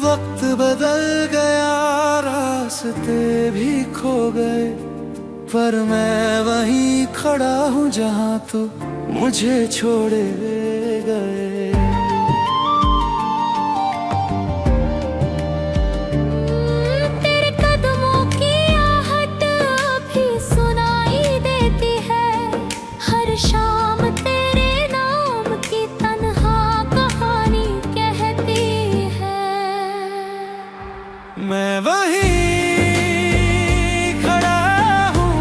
वक्त बदल गया, रास्ते भी खो गए, पर मैं वहीं खड़ा हूँ जहाँ तो मुझे छोड़े गए। तेरे कदमों की आहट अभी सुनाई देती है, हर शाम तेरे नाम की तन्हा कहानी कहती है। मैं वहीं खड़ा हूँ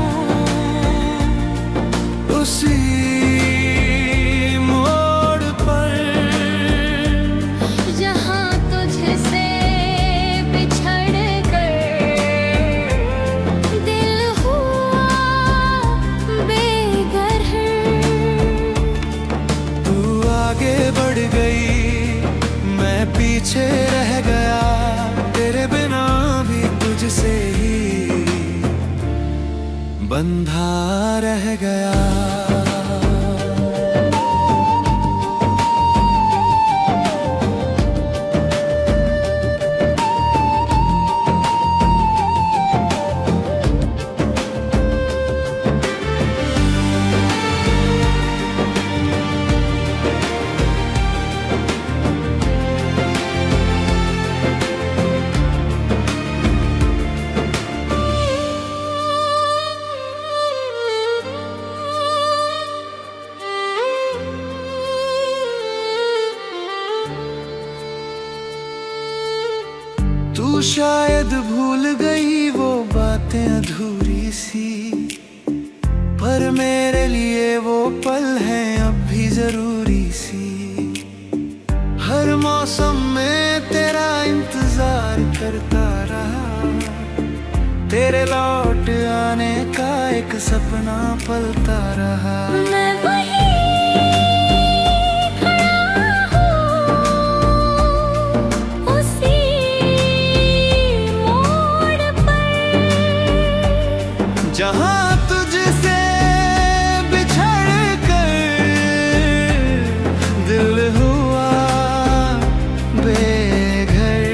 उसी मोड़ पर, जहाँ तुझसे बिछड़ कर दिल हुआ बेघर। तू आगे बढ़ गई, मैं पीछे रह गया, तेरे बिना भी तुझसे ही बंधा रह गया। तू शायद भूल गई वो बातें अधूरी सी, पर मेरे लिए वो पल हैं अब भी जरूरी सी। हर मौसम में तेरा इंतजार करता रहा, तेरे लौट आने का एक सपना पलता रहा। मैं वहीं जहाँ तुझसे बिछड़ कर दिल हुआ बेघर।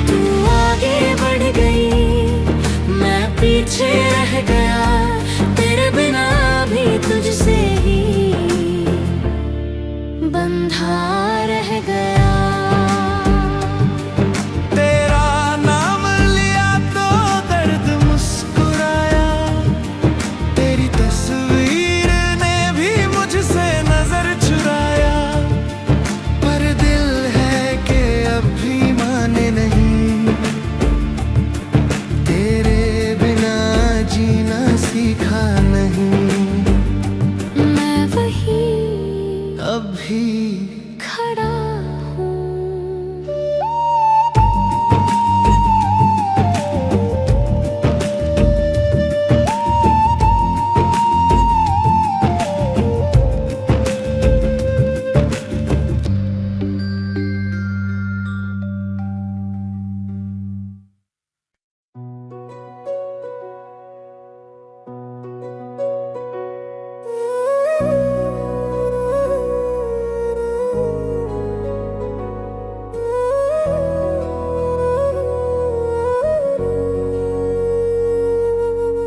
तू आगे बढ़ गई, मैं पीछे रह गया, तेरे बिना भी तुझसे ही बंधा रह गया। अभी खड़ा हूँ।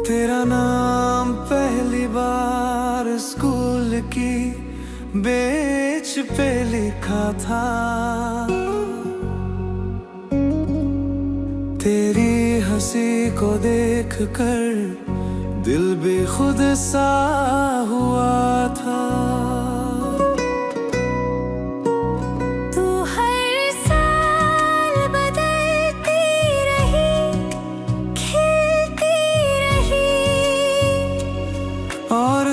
तेरा नाम पहली बार स्कूल की बेंच पे लिखा था, तेरी हंसी को देखकर दिल भी खुद सा हुआ था। और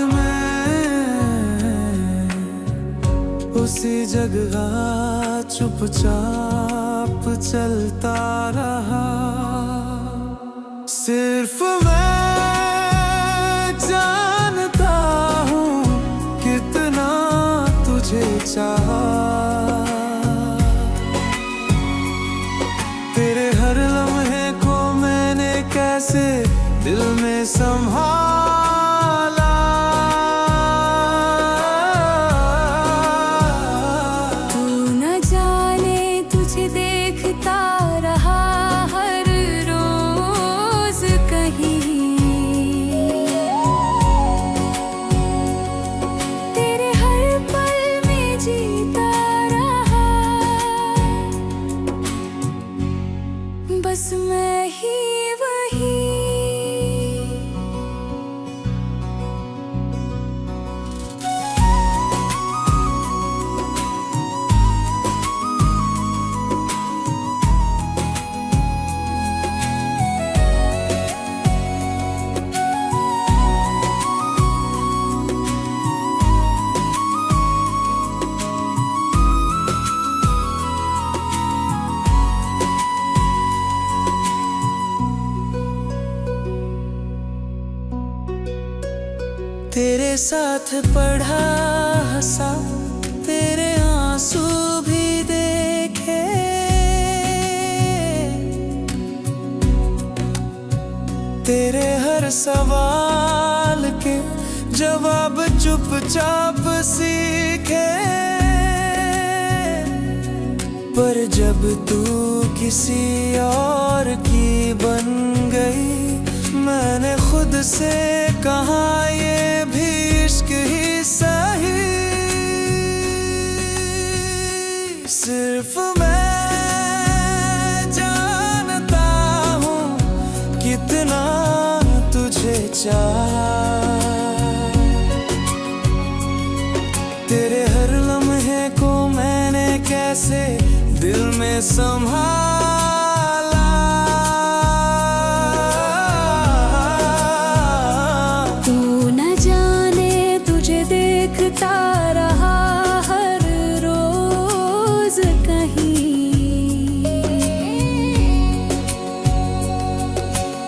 उसी जगह चुपचाप चलता रहा। सिर्फ मैं जानता हूँ कितना तुझे चाहा, तेरे हर लम्हे को मैंने कैसे दिल में संभाला। तू न जाने तुझे देखता रहा हर रोज कहीं, तेरे हर पल में जीता रहा, बस मैं ही वही। तेरे साथ पढ़ा हंसा, तेरे आंसू भी देखे, तेरे हर सवाल के जवाब चुपचाप सीखे। पर जब तू किसी और की बन गई, मैंने खुद से कहा ये भी इश्क ही सही। सिर्फ मैं जानता हूँ कितना तुझे चाहा, तेरे हर लम्हे को मैंने कैसे दिल में संभाला। तू न जाने तुझे देखता रहा हर रोज कहीं,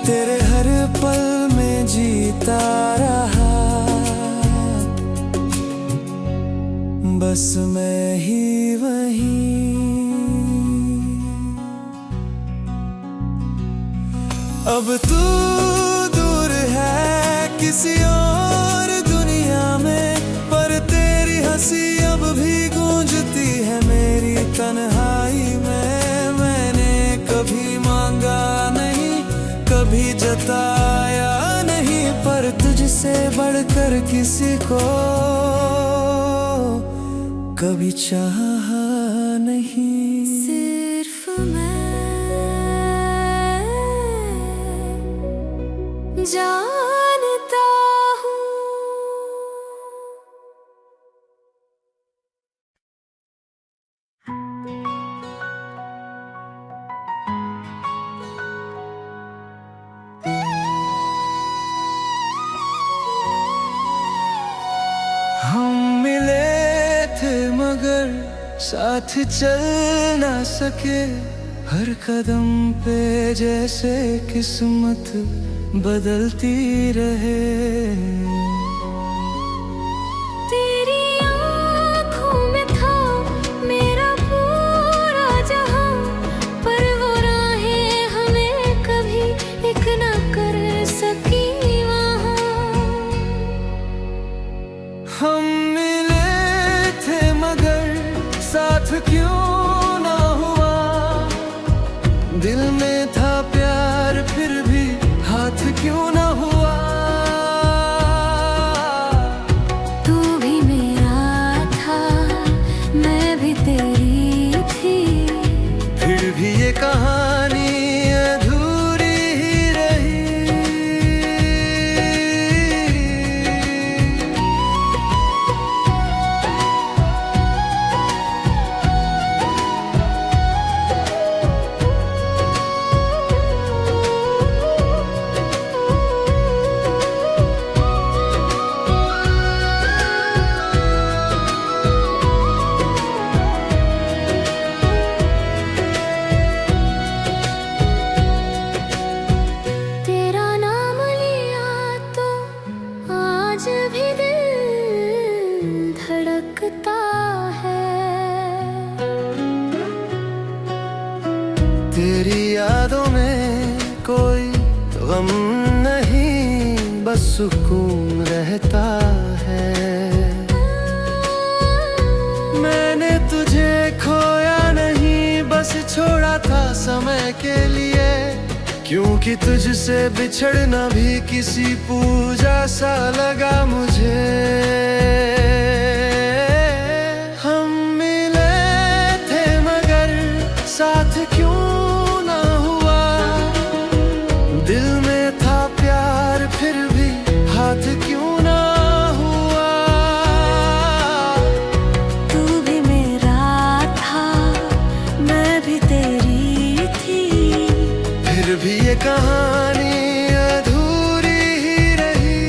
तेरे हर पल में जीता रहा, बस मैं ही वही। अब तू दूर है किसी और दुनिया में, पर तेरी हंसी अब भी गूंजती है मेरी तन्हाई में। मैंने कभी मांगा नहीं, कभी जताया नहीं, पर तुझसे बढ़कर किसी को कभी चाहा नहीं। सिर्फ मैं जानता हूँ। हम मिले थे मगर साथ चल ना सके, हर कदम पे जैसे किस्मत बदलती रहे। तेरी आँखों में था मेरा पूरा जहां, पर वो राहें हमें कभी एक न कर सकी वहाँ। हम मिले थे मगर साथ क्यों ना हुआ, दिल में था प्यार फिर भी हाथ क्यों ना हुआ। तू भी मेरा था, मैं भी तेरी थी, फिर भी ये कहानी अधूरी ही रही। तेरी यादों में कोई गम नहीं, बस सुकून रहता है। मैंने तुझे खोया नहीं, बस छोड़ा था समय के लिए, क्योंकि तुझसे बिछड़ना भी किसी पूजा सा लगा मुझे। हम मिले थे मगर साथ क्यों ना हुआ, दिल में था प्यार फिर भी हाथ क्यों ना हुआ। तू भी मेरा था, मैं भी तेरी थी, फिर भी ये कहानी अधूरी ही रही।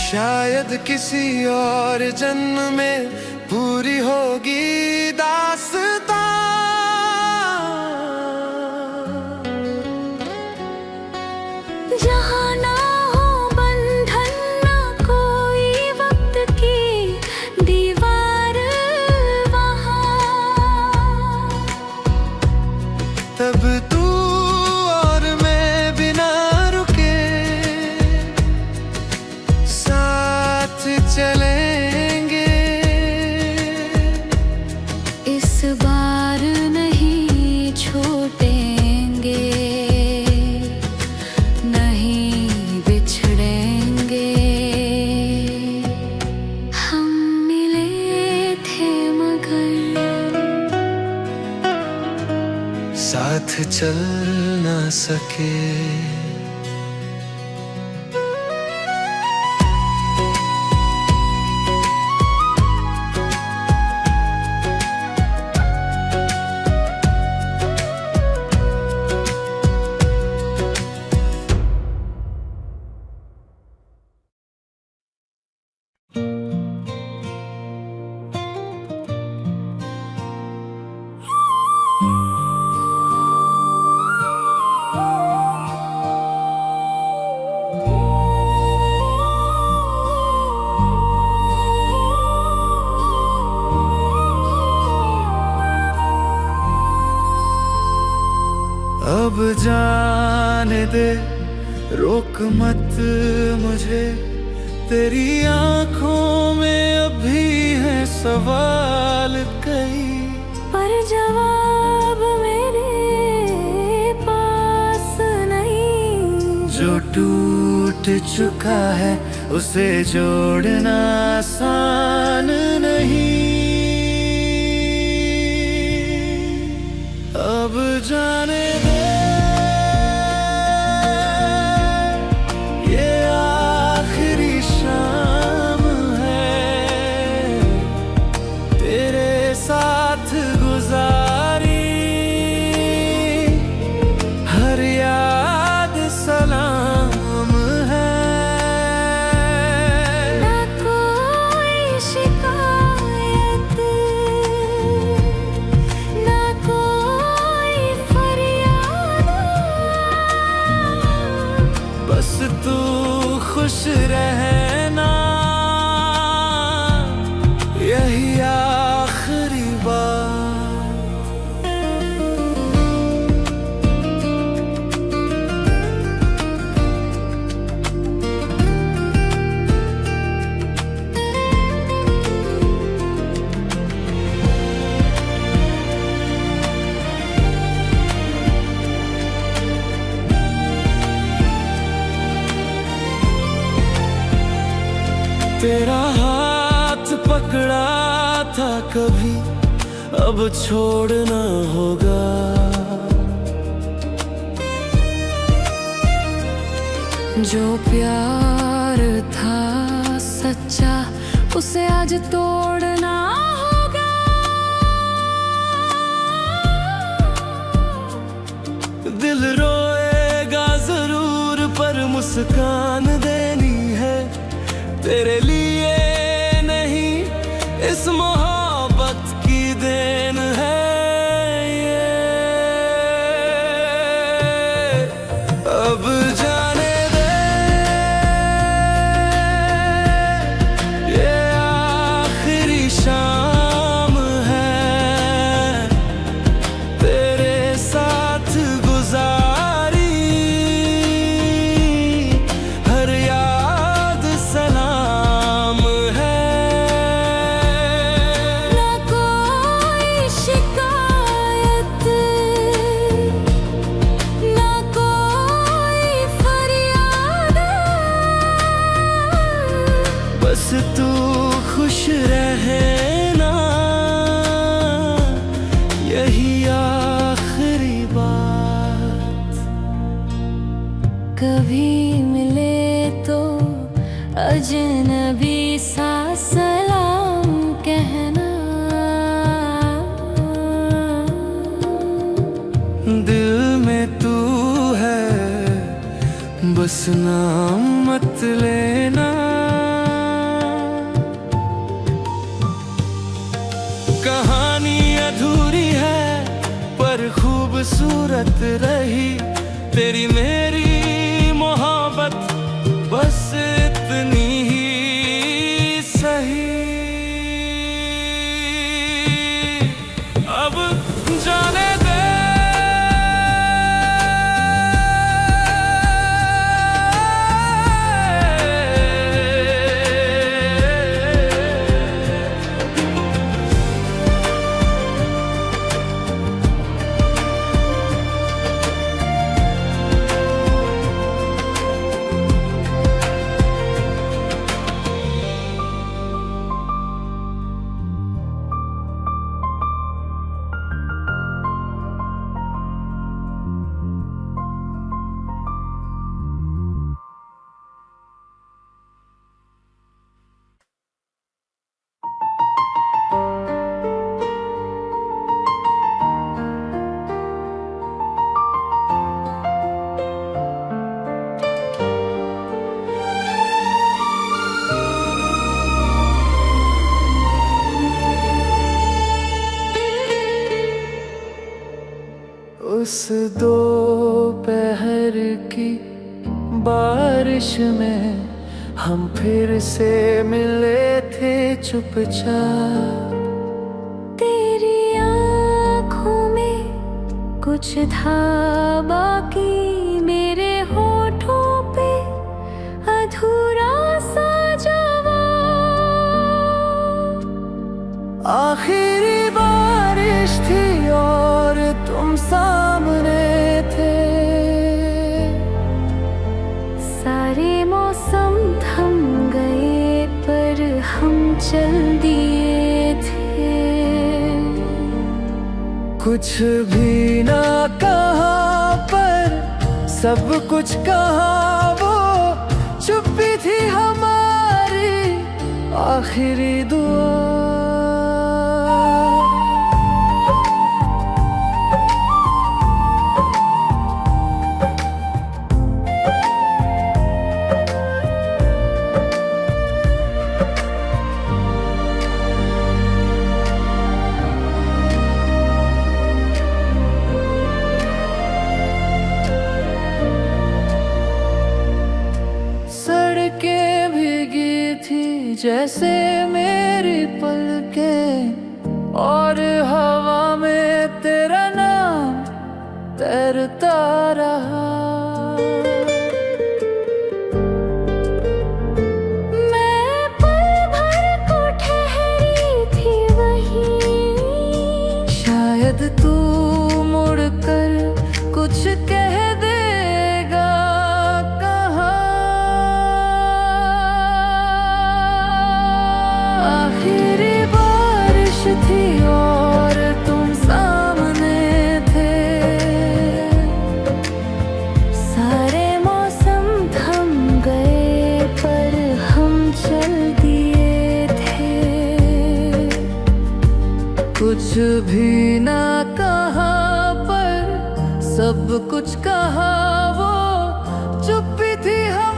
शायद किसी और जन्म में पूरी होगी दास्तां। जहाँ ना हो बंधन, ना कोई वक्त की दीवार वहाँ। तब तू और मैं बिना रुके साथ चलेंगे। इस बार नहीं छूटेंगे, नहीं बिछड़ेंगे। हम मिले थे मगर साथ चल ना सके। अब जाने दे, रोक मत मुझे, तेरी आंखों में अभी है सवाल कई, पर जवाब मेरे पास नहीं। जो टूट चुका है उसे जोड़ना आसान नहीं। अब जाने दे, ये आखिरी शाम है, तेरे साथ गुजारी हर याद सलाम है। ना कोई शिकायत, ना कोई फरियाद, बस तू खुश रहना, यही आखिरी बात। तेरा हाथ पकड़ा था कभी, अब छोड़ना होगा। जो प्यार था सच्चा, उसे आज तोड़ना होगा। दिल रोए मुस्कान देनी है, तेरे लिए नहीं इस मोहब्बत की देन है ये। अब जाने दे ये आखिरी शाम है, तेरे साथ गुजारी हर याद सलाम है। ना कोई शिकायत, ना कोई फरियाद, बस तू खुश रहना, यही आखिरी बात। कभी मिले तो अजनबी सा सलाम कहना। दिल में तू है बस नाम मत लेना। कहानी अधूरी है पर खूबसूरत रही, तेरी मेरी मोहब्बत बस इतनी ही सही। अब जाने दे उस दोपहर की बारिश में हम फिर से मिले थे चुपचाप। तेरी आँखों में कुछ था बाकी, मेरे होठों पे अधूरा सा जवाब। आखिरी बारिश थी और तुम सामने थे, सारे मौसम थम गए पर हम चल दिए थे। कुछ भी ना कहा पर सब कुछ कहा, वो चुप्पी थी हमारी आखिरी दुआ। सड़कें भीगी थी जैसे मेरी पलकें, और हवा में तेरा नाम तैरता रहा। मैं पल भर को ठहरी थी वहीं, शायद तू मुड़कर कुछ कह देगा, कहा। आखिरी बारिश थी और तुम सामने थे, सारे मौसम थम गए पर हम चल दिए थे। कुछ भी ना कहा पर सब कुछ कहा, वो चुप्पी थी हम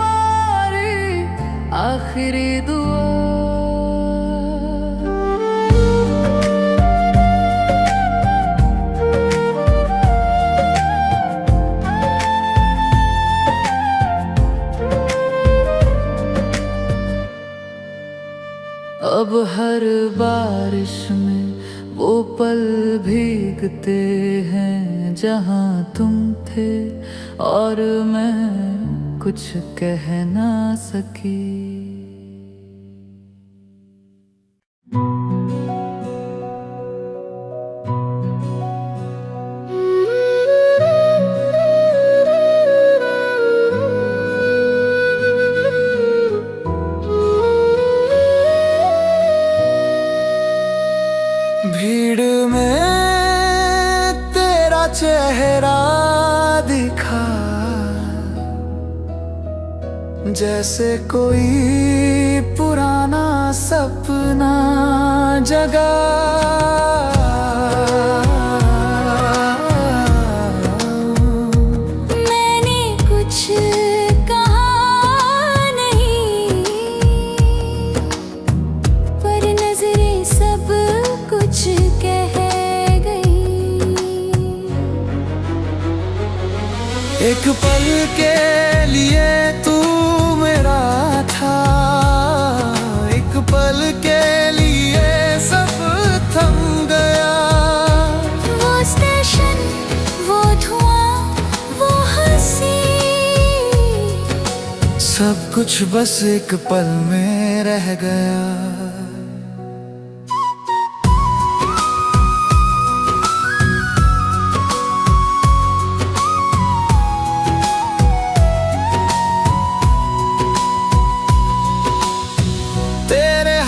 अब हर बारिश में वो पल भीगते हैं जहाँ तुम थे और मैं कुछ कह ना सकी। भीड़ में तेरा चेहरा दिखा, जैसे कोई पुराना सपना जगा। मैंने कुछ कहा नहीं, पर नजरें सब कुछ कह गई। एक पल के लिए तू मेरा था, एक पल के लिए सब थम गया। वो स्टेशन, वो धुआं, वो हंसी, सब कुछ बस एक पल में रह गया।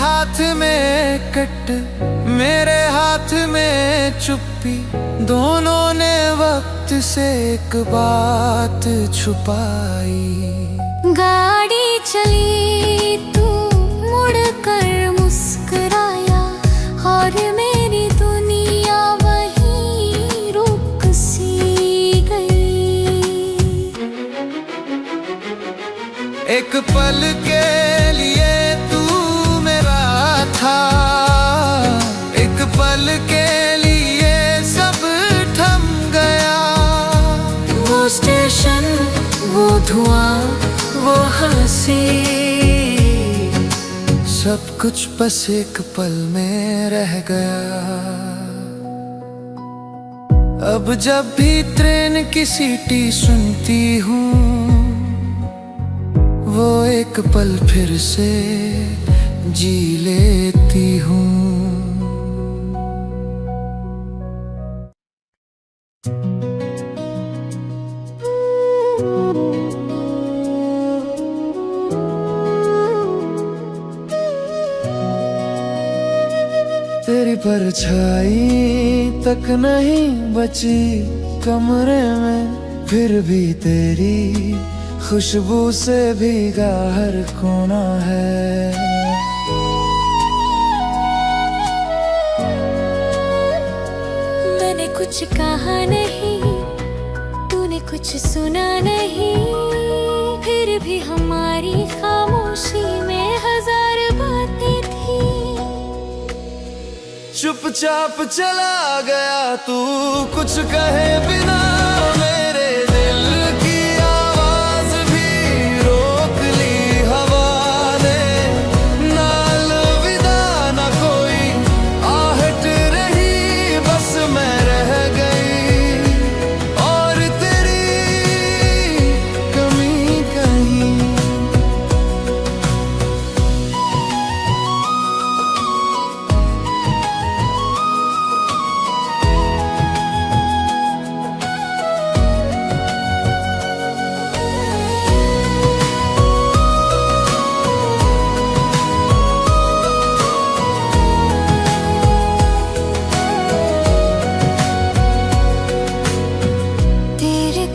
हाथ में कट, मेरे हाथ में चुप्पी, दोनों ने वक्त से एक बात छुपाई। गाड़ी चली, तू मुड़कर मुस्कुराया और मेरी दुनिया वहीं रुक सी गई। एक पल के लिए था, एक पल के लिए सब थम गया। वो स्टेशन, वो धुआं, वो हंसी, सब कुछ बस एक पल में रह गया। अब जब भी ट्रेन की सीटी सुनती हूँ, वो एक पल फिर से जी लेती हूँ। तेरी परछाई तक नहीं बची कमरे में, फिर भी तेरी खुशबू से भीगा हर कोना है। कुछ कहा नहीं, तूने कुछ सुना नहीं, फिर भी हमारी खामोशी में हजार बातें थी। चुपचाप चला गया तू कुछ कहे बिना, मेरे दिल की आवाज भी रोक ली हवा ने। ना अलविदा ना कोई आहट रही, बस मैं रह गई और तेरी कमी कहीं।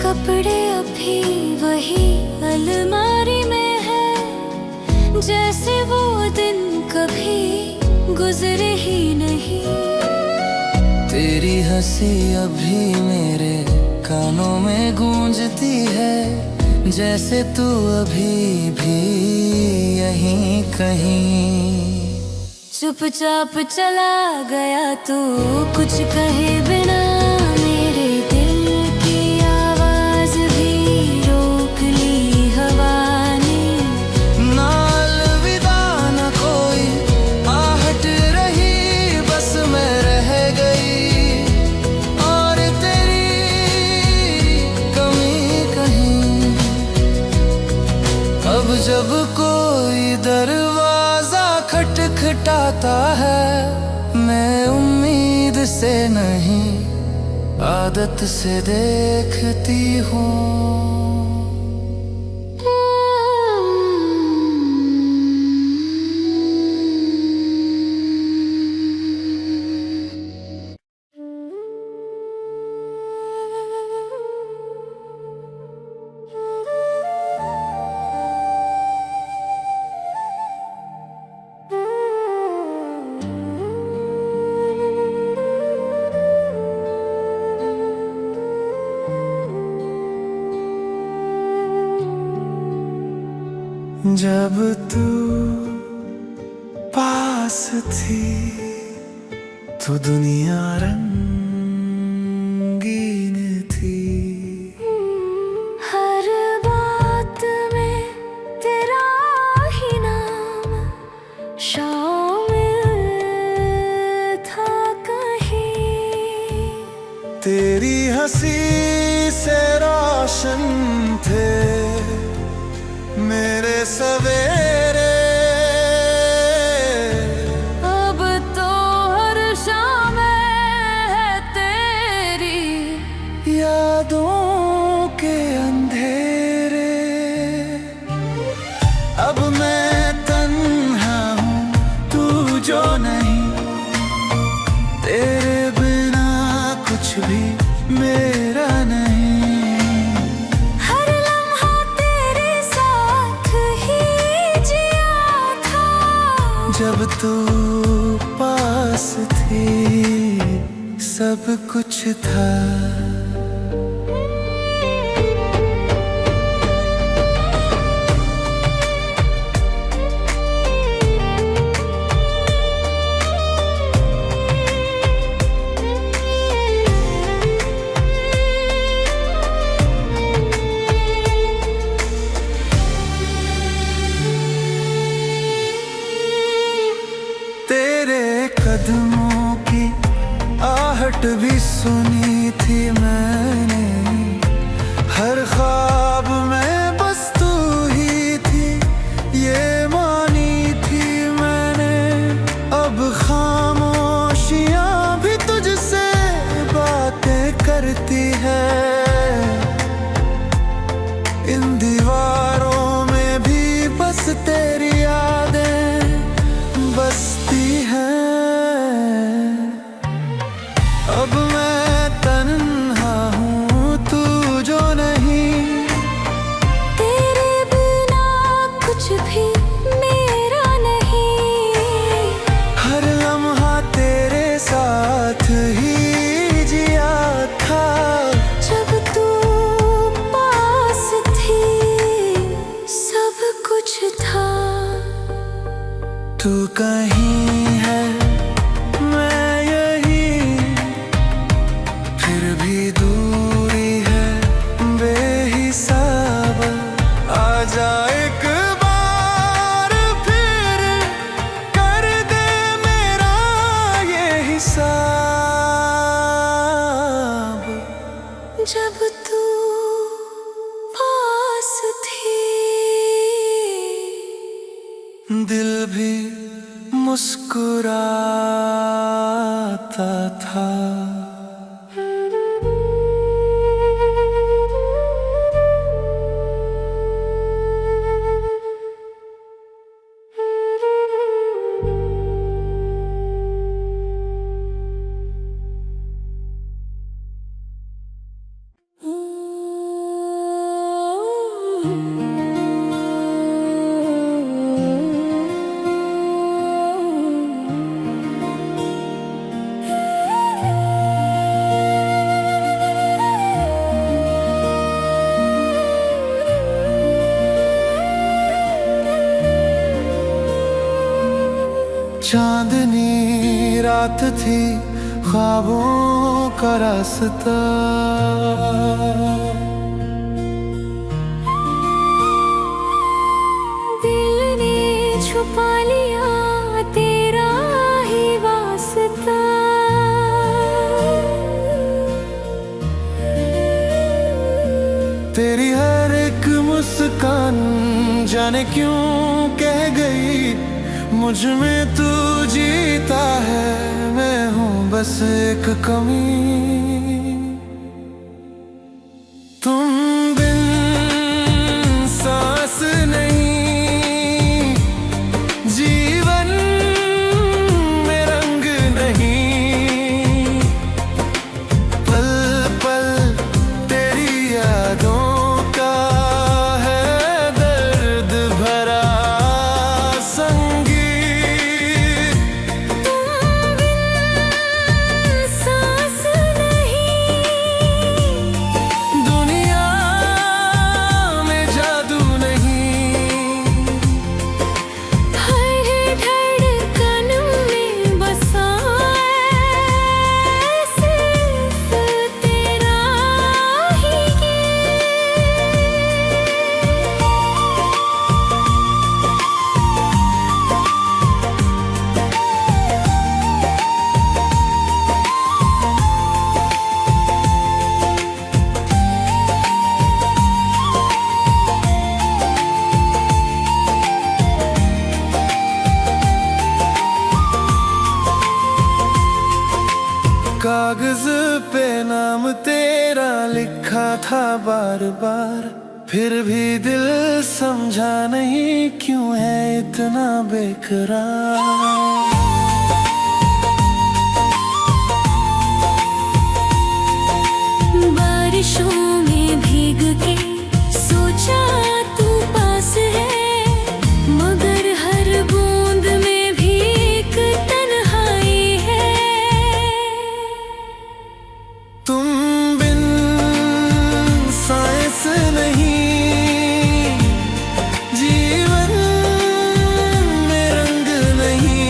कपड़े अभी वही अलमारी में है, जैसे वो दिन कभी गुजरे ही नहीं। तेरी हंसी अभी मेरे कानों में गूंजती है, जैसे तू अभी भी यहीं कहीं। चुपचाप चला गया तू कुछ कहे बिना, मेरे दिल की आवाज भी रोक ली हवा ने। ना अलविदा ना कोई जब कोई दरवाजा खटखटाता है, मैं उम्मीद से नहीं आदत से देखती हूँ। जब तू पास थी तो दुनिया रंगीन थी। हर बात में तेरा ही नाम शामिल था कहीं। तेरी हंसी से रोशन थे मेरे सवेरे। अब तो हर शाम है तेरी यादों के अंधेरे। अब मैं तन्हा हूँ तू जो नहीं, तेरे बिना कुछ भी मेरा नहीं। जब तू पास थी सब कुछ था। कदमों की आहट भी सुनी थी मैंने, हर ख्वाब में बस तू ही थी ये मानी थी मैंने। अब खामोशियां भी तुझसे बातें करती है, इन दीवारों में भी बस तेरी यादें बसती हैं। अब मैं तन्हा हूँ तू जो नहीं, तेरे बिना कुछ भी मेरा नहीं। हर लम्हा तेरे साथ ही जिया था। जब तू पास थी सब कुछ था। तू कहीं है मैं यही, फिर भी दूरी है बेहिसाब। आजा एक बार फिर कर दे मेरा ये हिसाब। जब तू पास थी दिल भी मुस्कुराता था। चांदनी रात थी ख्वाबों का रास्ता, दिल ने छुपा लिया तेरा ही वास्ता। तेरी हर एक मुस्कान जाने क्यों कह गई मुझ में तू जीता है, मैं हूँ बस एक कमी। तुम बिन सांस नहीं, जीवन में रंग नहीं, पल पल तेरी यादों का है दर्द भरा संगीत। तुम बिन सांस नहीं, दुनिया में जादू नहीं, हर धड़कन में बसा है सिर्फ तेरा ही गीत। कागज पे नाम तेरा लिखा था बार बार, फिर भी दिल समझा नहीं क्यों है इतना बेकरार। बारिशों में भीग के सोचा तू पास है, मगर हर बूंद में भी एक तन्हाई है। तुम बिन सांस नहीं, जीवन में रंग नहीं,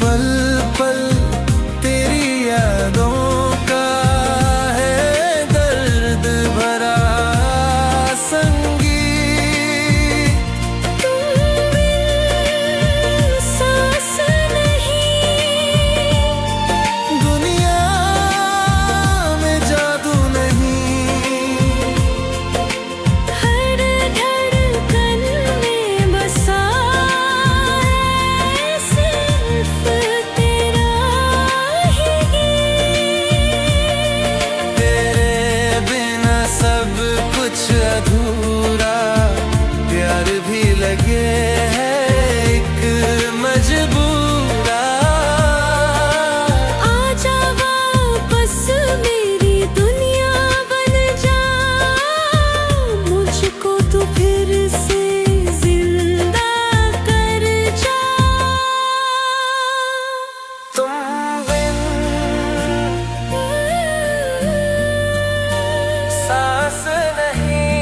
पल पल तेरी यादों का है दर्द भरा संगीत। तुम बिन सांस नहीं, दुनिया में जादू नहीं, हर धड़कन में बसा है सिर्फ तेरा ही गीत। तेरे बिना सब कुछ अधूरा, प्यार भी लगे है एक मजबूरा। आजा वापस मेरी दुनिया बन जा, मुझको तू फिर से जिंदा कर जा। तुम बिन सांस नहीं,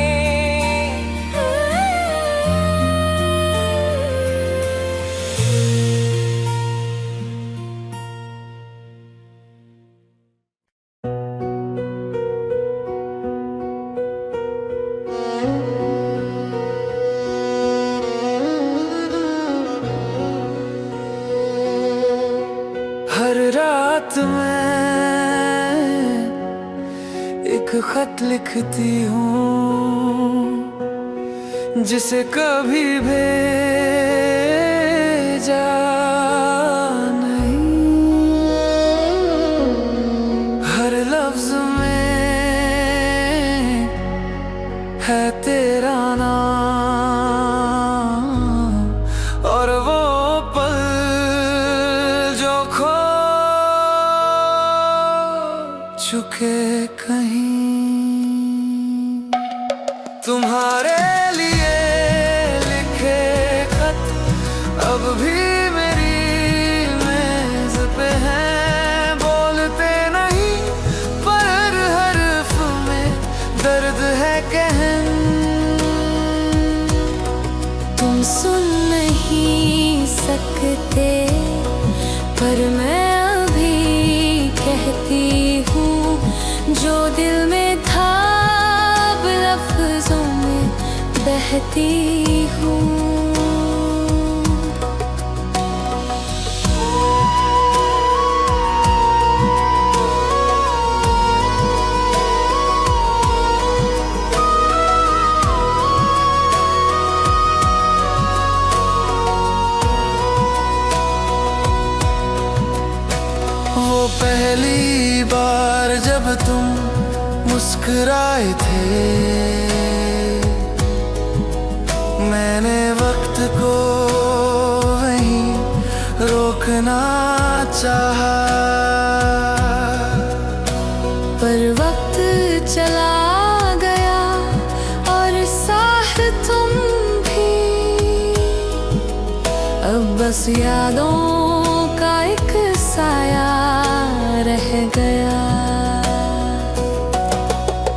हर रात मैं एक खत लिखती हूँ जिसे कभी भेजा नहीं, हर लफ्ज में है तेरा नाम और वो पल जो खो चुके कहीं। तुम्हारे लिए लिखे खत अब भी मेरी मेज पे हैं, बोलते नहीं पर हर हर्फ में दर्द है कहन। तुम सुन नहीं सकते पर मैं अभी कहती हूँ जो दिल में था, अब लफ्जों में बहती हूँ। टकराए थे। मैंने वक्त को वहीं रोकना चाहा, पर वक्त चला गया और साथ तुम भी। अब बस यादों का एक साया रह गया।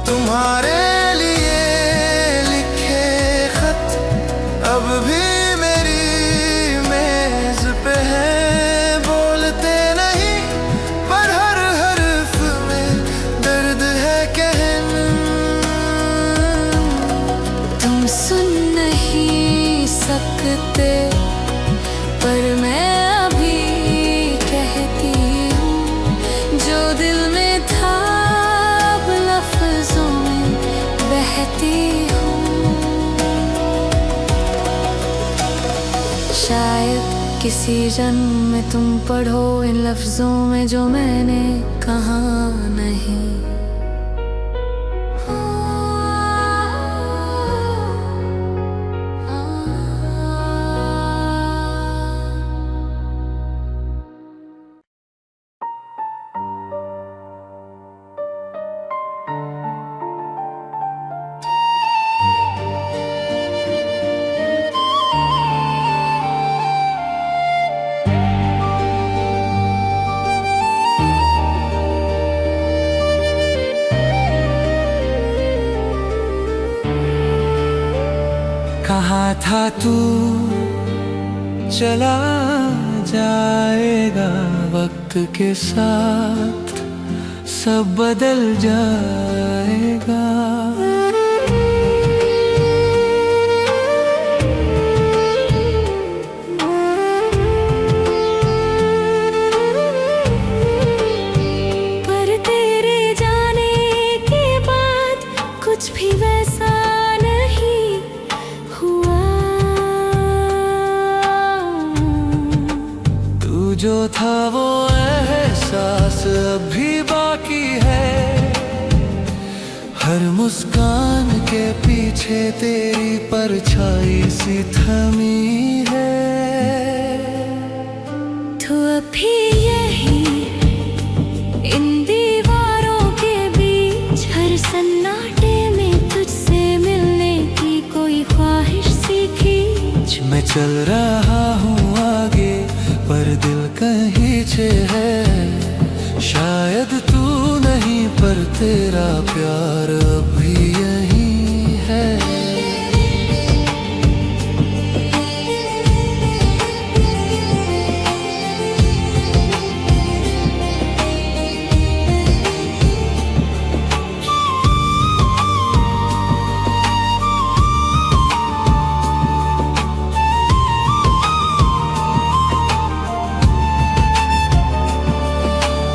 तुम्हारे लिए लिखे खत अब भी मेरी मेज पे हैं। बोलते नहीं पर हर हर्फ में दर्द है कहना। तुम सुन नहीं सकते पर मैं अभी कहती हूँ जो दिल में था, अब लफ्जों में बहती हूँ। शायद किसी जन्म में तुम पढ़ो इन लफ्जों में जो मैंने कहा नहीं। कहा था तू चला जाएगा, वक्त के साथ सब बदल जाएगा। पर तेरे जाने के बाद कुछ भी वैसा नहीं हुआ। तू जो था वो एहसास अभी बाकी है। हर मुस्कान के पीछे तेरी परछाई सी थमी है। तू अभी यही इन दीवारों के बीच, हर सन्नाटे में तुझसे मिलने की कोई ख्वाहिश सी खींच। मैं चल रहा हूँ आगे पर दिल कहीं पीछे है। शायद तू नहीं पर तेरा प्यार अभी यहीं है।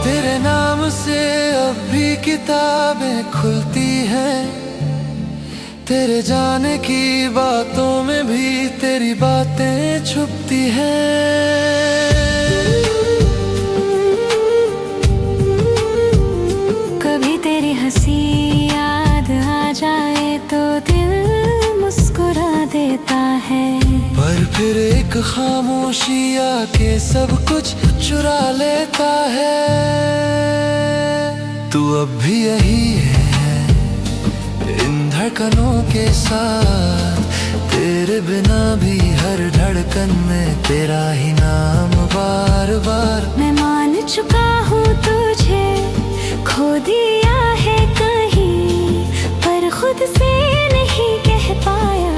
तेरे नाम से अब भी किताबें खुलती हैं। तेरे जाने की बातों में भी तेरी बातें छुपती हैं। कभी तेरी हंसी याद आ जाए तो दिल मुस्कुरा देता है, पर फिर एक खामोशी आके सब कुछ चुरा लेता है। तू अब भी यही है इन धड़कनों के साथ। तेरे बिना भी हर धड़कन में तेरा ही नाम बार बार। मैं मान चुका हूँ तुझे खो दिया है कहीं, पर खुद से नहीं कह पाया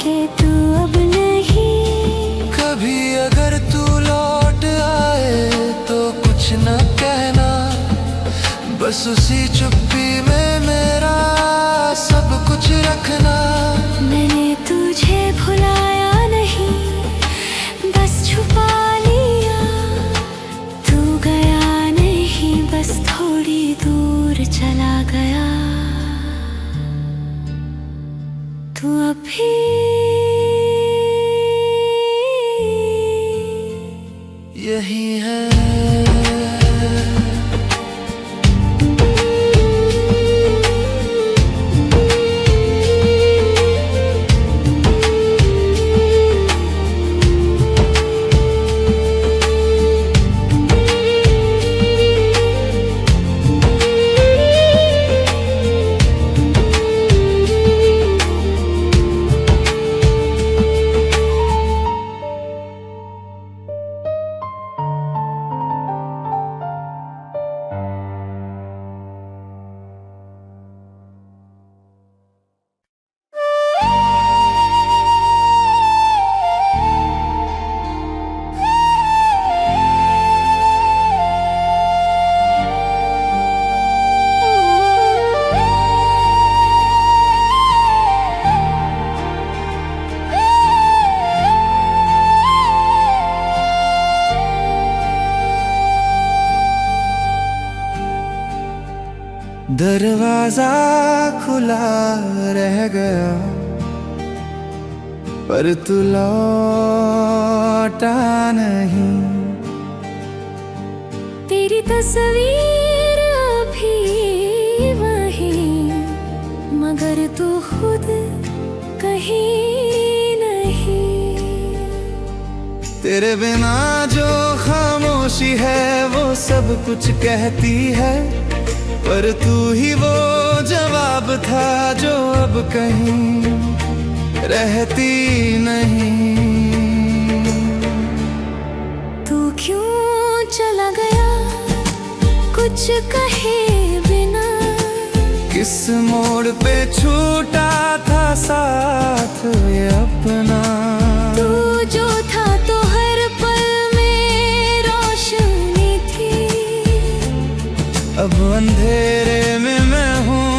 कि तू अब नहीं। कभी अगर तू लौट आए तो कुछ न कहना, बस उसी चुप्पी में मेरा सब कुछ रखना। मैंने तुझे भुलाया नहीं, बस छुपा लिया। तू गया नहीं, बस थोड़ी दूर चला गया। तू अभी यही है। दरवाजा खुला रह गया, पर तू लौटा नहीं। तेरी तस्वीर अभी वहीं, मगर तू खुद कहीं नहीं। तेरे बिना जो खामोशी है वो सब कुछ कहती है, पर तू ही वो जवाब था जो अब कहीं रहती नहीं। तू क्यों चला गया कुछ कहे बिना? किस मोड़ पे छूटा था साथ ये अपना? तू जो था तो हर पल में रोशनी थी, अब अंधेरे में मैं हूँ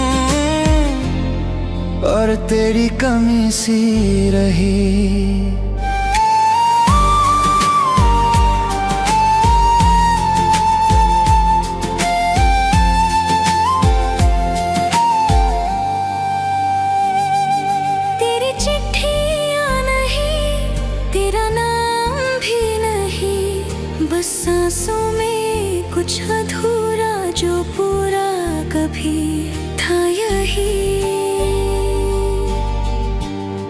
और तेरी कमी सी रही। तेरी चिट्ठियाँ नहीं, तेरा नाम भी नहीं, बस सांसों में कुछ अधूरा जो पूरा कभी था यही।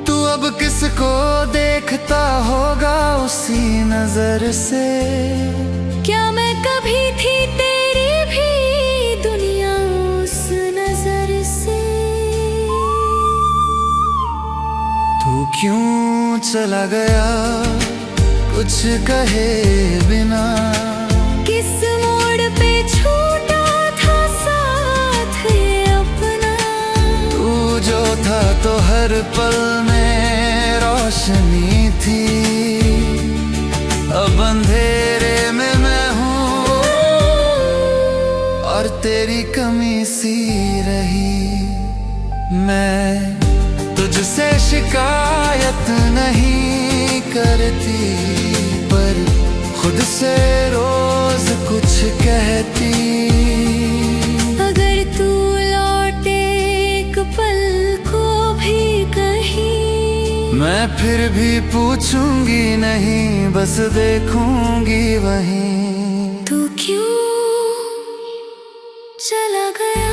तू अब किसको देखता होगा उसी नजर से? क्या मैं कभी थी तेरी भी दुनिया उस नजर से? तू क्यों चला गया कुछ कहे बिना? किस मोड़ पे छूटा था साथ ये अपना? तू जो था तो हर पल में रोशनी थी, अब अंधेरे में मैं हूँ और तेरी कमी सी रही। मैं तुझसे शिकायत नहीं करती, पर खुद से रोज कुछ कहती। अगर तू लौटे एक पल को भी कहीं, मैं फिर भी पूछूंगी नहीं, बस देखूंगी वहीं। तू क्यों चला गया?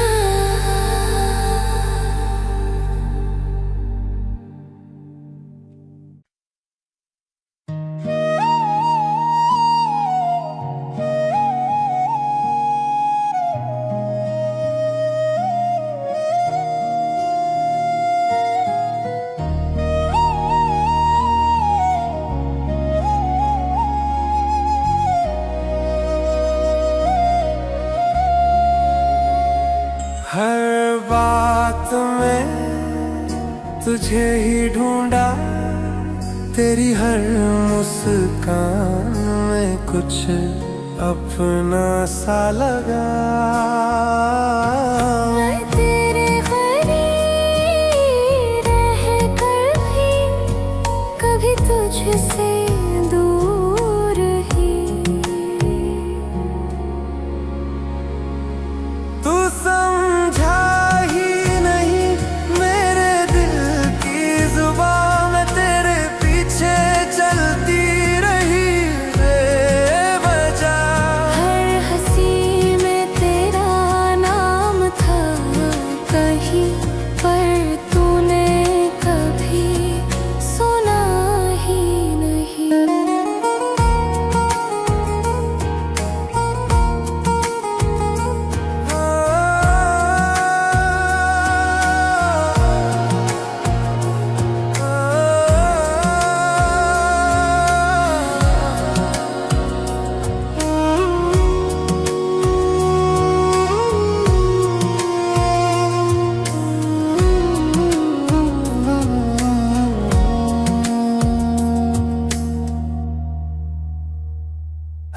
हर बात में तुझे ही ढूंढा, तेरी हर मुस्कान में कुछ अपना सा लगा। मैं तेरे करीब रह कर भी कभी तुझसे दूर ही। तू समझा ही नहीं मेरे दिल की जुबान में, तेरे पीछे चलती रही बेवजह। हर हंसी में तेरा नाम था कहीं, पर तूने कभी सुना ही नहीं।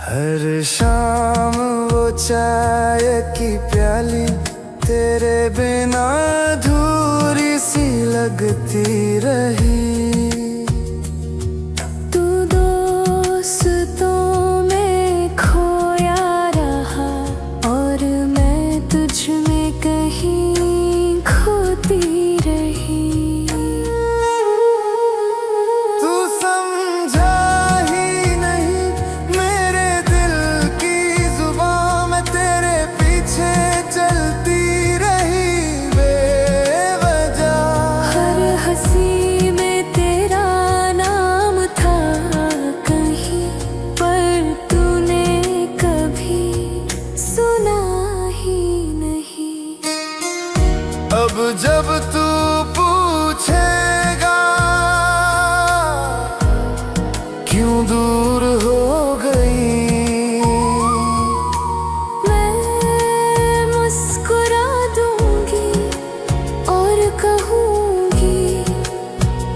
हर शाम वो चाय की प्याली तेरे बिना अधूरी सी लगती रही। तू दोस्तों में खोया रहा और मैं तुझ में कहीं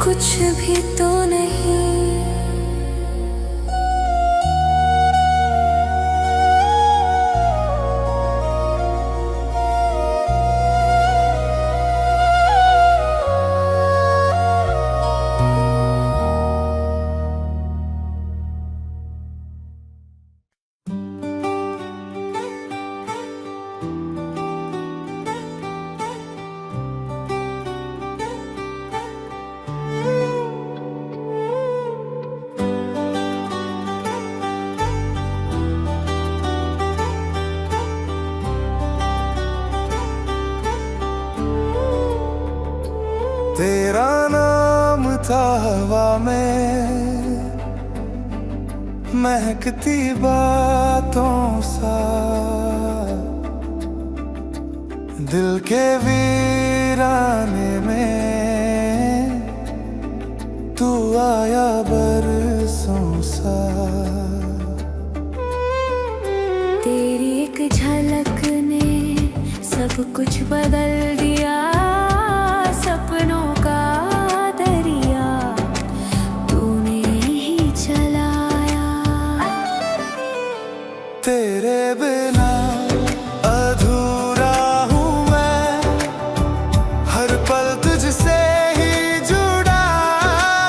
कुछ भी तो नहीं। तेरा नाम था हवा में महकती बातों सा, दिल के वीराने में तू आया बरसों सा। तेरी एक झलक ने सब कुछ बदल दिया, सपनों का दरिया तूने ही चलाया। तेरे बिना अधूरा हूँ मैं, हर पल तुझसे ही जुड़ा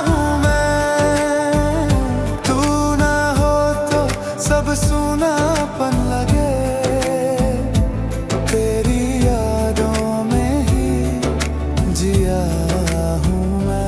हूँ मैं। तू ना हो तो सब सूनापन लगे, तेरी यादों में ही जिया हूँ मैं।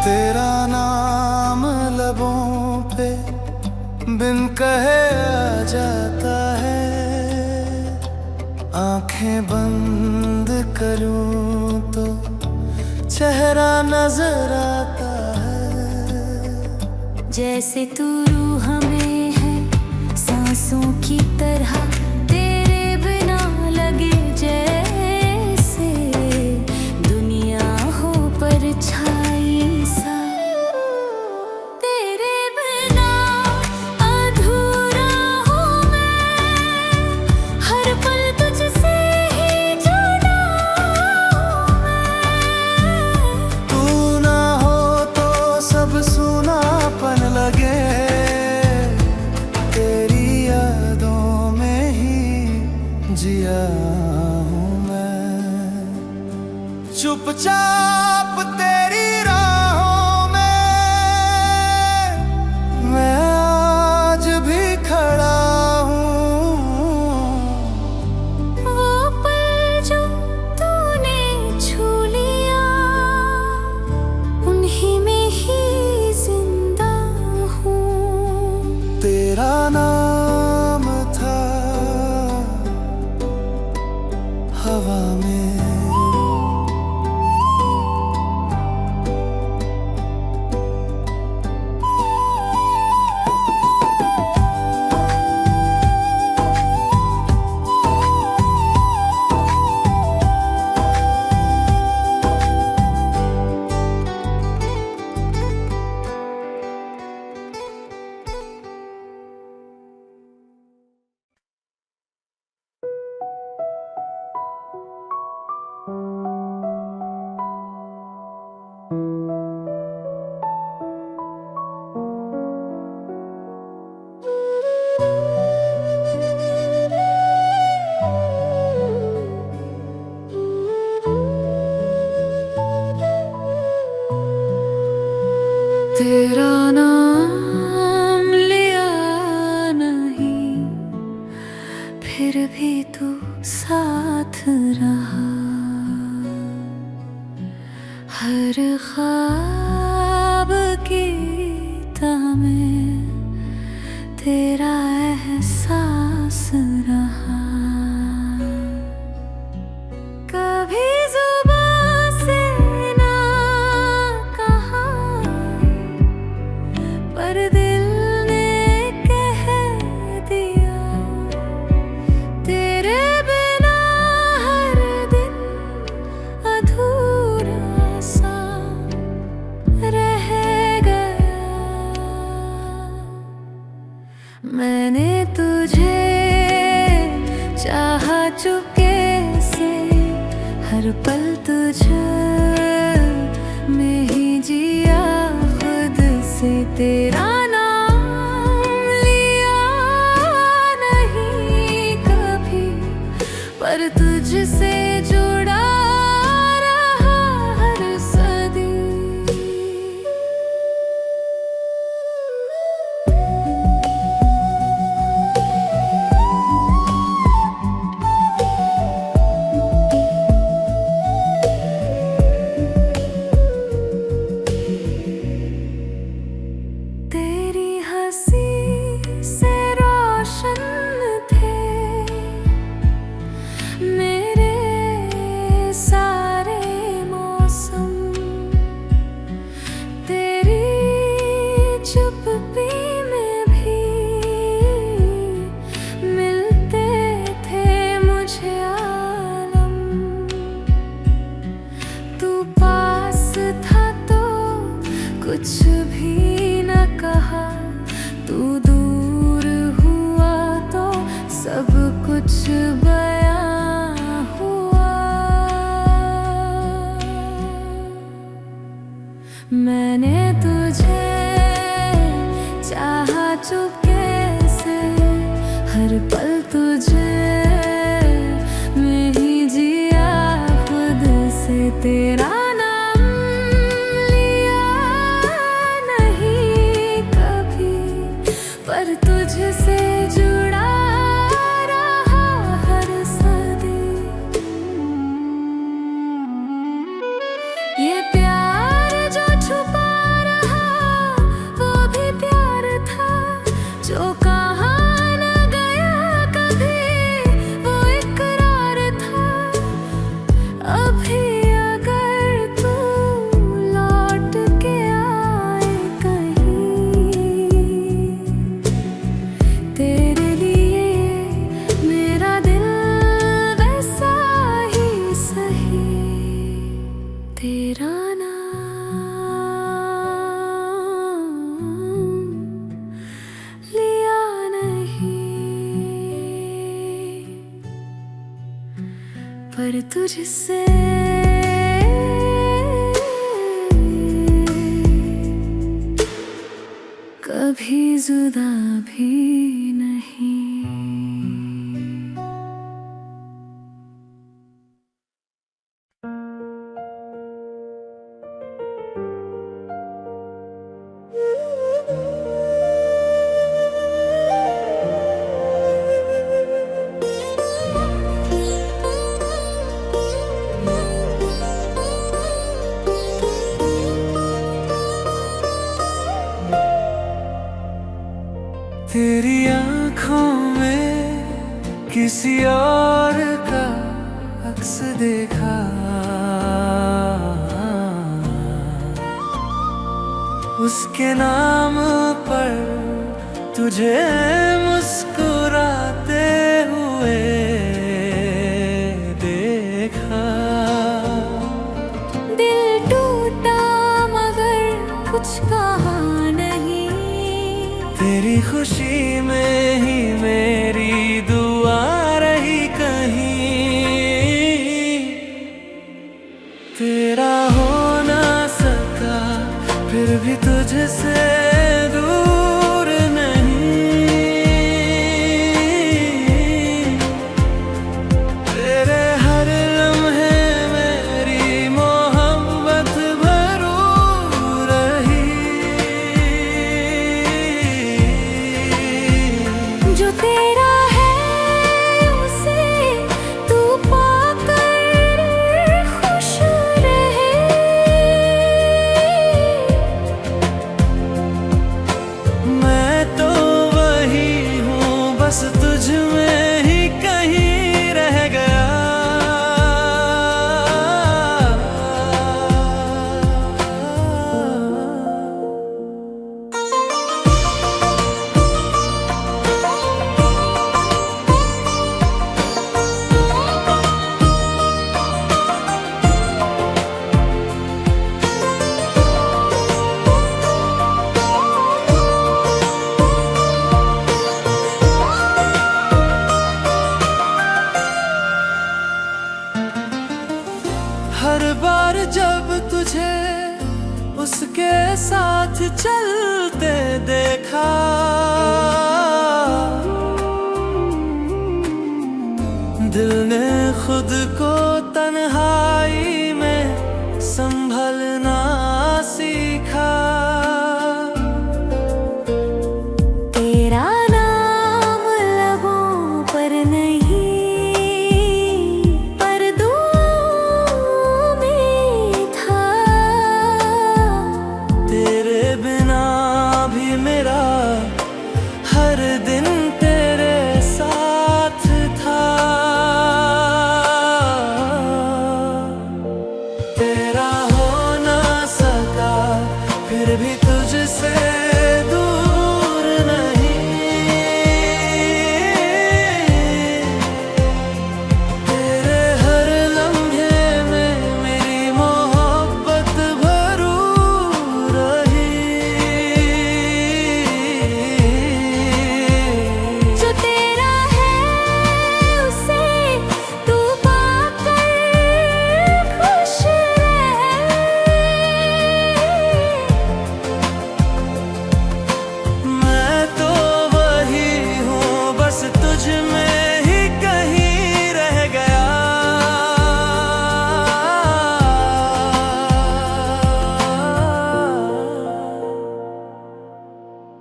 तेरा नाम लबों पे बिन कहे आ जाता है, आंखें बंद करूं तो चेहरा नजर आता है। जैसे तू रूह में है सांसों की तरह, तेरे बिना लगे जैसे दुनिया हो परछाई सा। तेरे बिना अधूरा हूँ मैं, हर पल तुझसे ही जुड़ा हूँ मैं। तू ना हो तो सब सूनापन लगे, तेरी यादों में ही जिया हूँ मैं। चुपचाप तेरी राहों में मैं आज भी खड़ा हूँ। वो पल जो तूने छू लिया, उन्हीं में ही जिंदा हूँ। तेरा नाम था हवा में। तेरा नाम लिया नहीं, फिर भी तू साथ रहा। हर ख्वाब की तह में तेरा एहसास रहा। कभी जुबां से पल तुझे में ही जिया, खुद से तेरा नाम लिया नहीं कभी, पर तुझसे जुड़ा रहा हर सदी। तेरी हंसी से रोशन थे मेरे सारे मौसम, तेरी चुप्पी में भी मिलते थे मुझे आलम। तू पास था तो कुछ भी न कहा, तू दूर हुआ तो सब कुछ बयां हुआ। मैंने तुझे चाहा चुपके से, हर पल तुझे में ही जिया, खुद से तेरा नाम लिया नहीं कभी, पर तुझसे जुड़ा रहा हर सदी। ये प्यार जो छुपा रहा वो भी प्यार था, जो कहाँ न गया कभी वो इकरार था। अभी अगर तू लौट के आए कहीं, तेरे लिए मेरा दिल वैसा ही सही, तेरा नाम लिया नहीं, पर तुझसे कभी जुदा भी नहीं। तेरी आँखों में किसी और का अक्स देखा, उसके नाम पर तुझे मुस्कुराते हुए देखा। दिल टूटा मगर कुछ कहा नहीं, तेरी खुशी में ही मेरी दुआ रही कहीं। तेरा हो ना सका फिर भी तुझसे दूर नहीं, तेरे हर लम्हे मेरी मोहब्बत भरू रही। जो तेरा है उसे तू पाकर खुश रहे। हर बार जब तुझे उसके साथ चलते देखा, दिल ने खुद को तन्हाई में संभलना सीखा। तेरा नाम लबों पर नहीं, पर दुआओं में था। तेरे बिना भी मेरा हर दिन तेरे साथ था। तेरा हो ना सका फिर भी तुझसे दूर नहीं। तेरे हर लम्हे में मेरी मोहब्बत भरू रही। जो तेरा है उसे तू पाकर खुश रह। मैं तो वही हूँ बस तुझ में ही कहीं रह गया।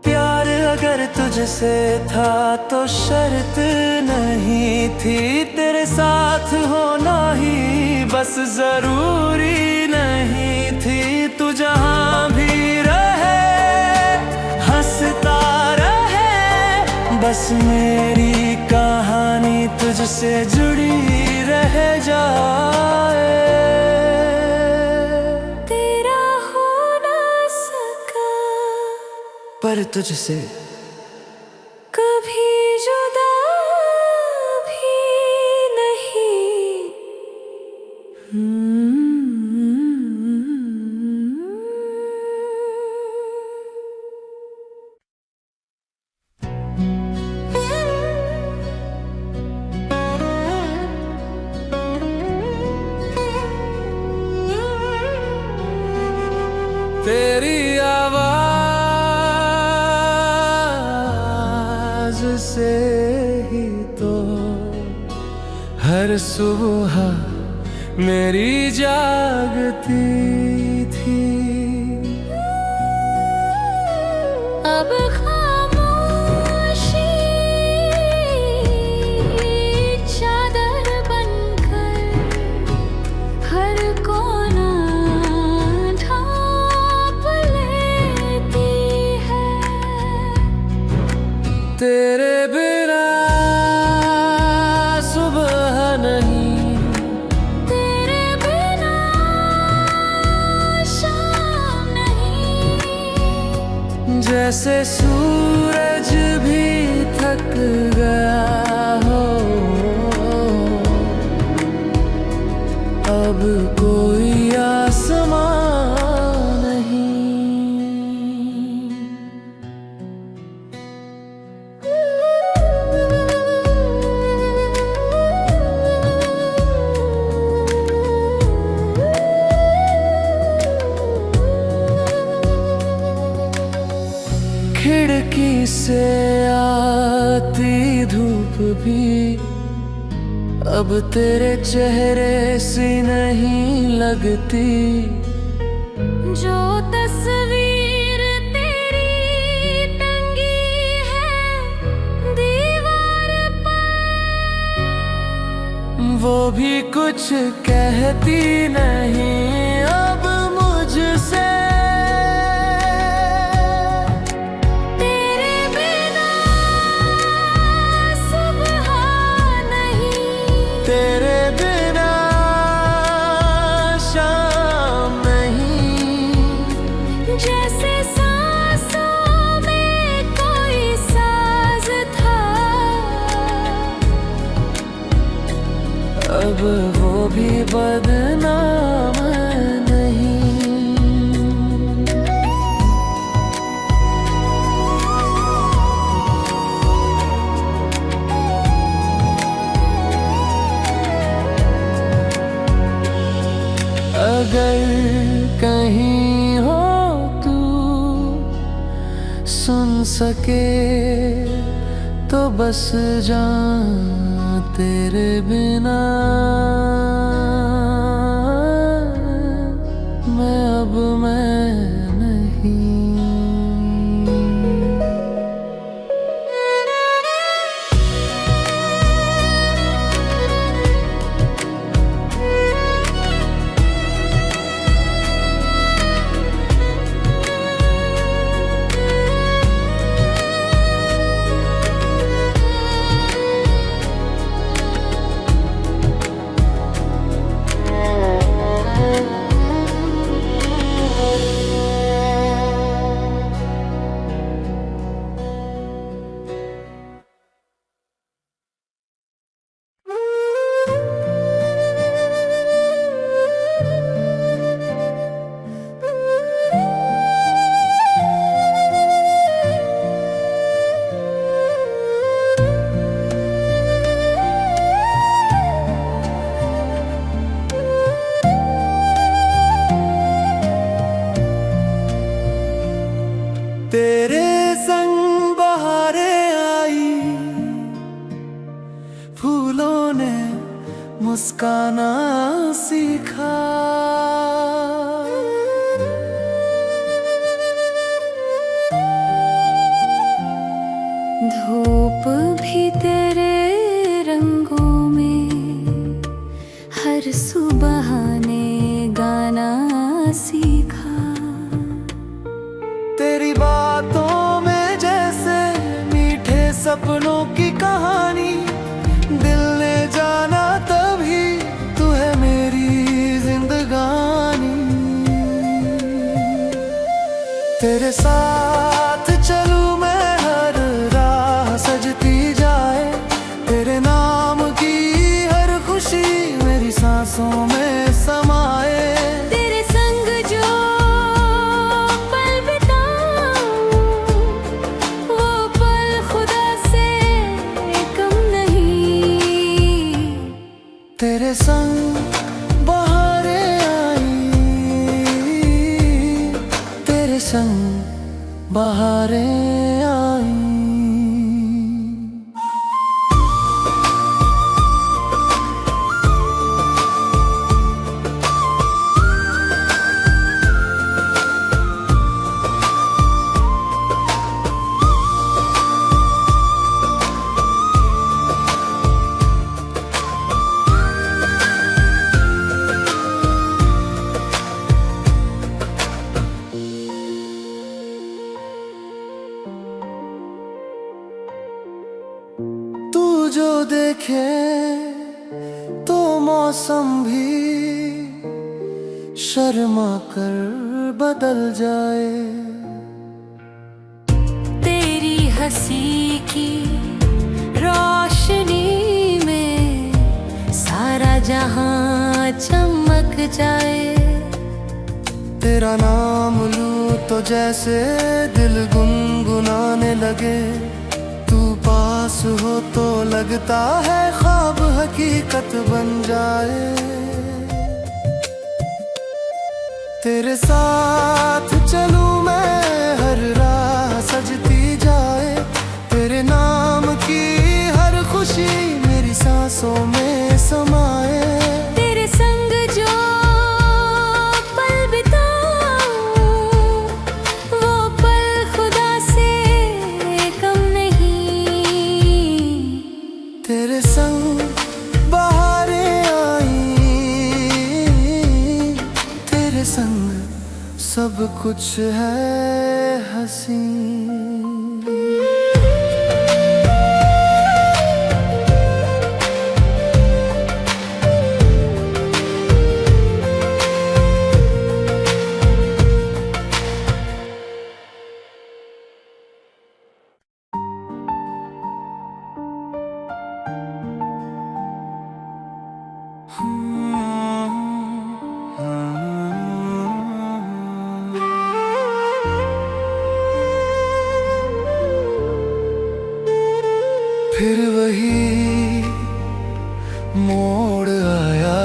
प्यार अगर तुझसे था तो शर्त नहीं थी, तेरे साथ होना ही बस जरूरी नहीं थी। तू जहाँ भी रहे हंसता रहे, बस मेरी कहानी तुझसे जुड़ी रह जाए। तेरा हो ना सका पर तुझसे कभी जुदा भी नहीं। तेरी आवाज से ही तो हर सुबह मेरी जागती थी। अब खामोशी चादर बनकर हर कोना ढांप लेती है। तेरे बिना सुबह नहीं, तेरे बिना शाम नहीं। जैसे सूरज भी थक गया हो, अब कोई आसमां नहीं। खिड़की से आती धूप भी अब तेरे चेहरे से नहीं लगती। जो तस्वीर तेरी टंगी है दीवार पर, वो भी कुछ कहती नहीं अब मुझसे। तेरे बिना सुबह नहीं, तेरे बिना शाम नहीं। जैसे सांसों में कोई साज था, अब वो भी बदनाम नहीं। अगर कहीं हो तू सुन सके तो बस जान तेरे बिना मैं नहीं। तेरे संग बहारें आई, फूलों ने मुस्काना सीखा। धूप भी तेरे रंगों में हर सुबह ने गाना सीखा। तेरी बातों में जैसे मीठे सपनों की कहानी, दिल ने जाना तभी तू है मेरी जिंदगानी। तेरे साथ चलूं मैं हर राह सजती जाए, तेरे नाम की हर खुशी मेरी सांसों में समाए। तेरे संग बहारें आई, तेरे संग बहारें आई। जो देखे तो मौसम भी शर्मा कर बदल जाए। तेरी हंसी की रोशनी में सारा जहां चमक जाए। तेरा नाम लूं तो जैसे दिल गुनगुनाने लगे, पास हो तो लगता है ख्वाब हकीकत बन जाए। तेरे साथ चलूं मैं हर राह सजती जाए, तेरे नाम की हर खुशी मेरी सांसों में समाए। तेरे संग जो पल बिताऊं वो पल खुदा से कम नहीं। तेरे संग बहारें आई, तेरे संग सब कुछ है हंसी। फिर वही मोड़ आया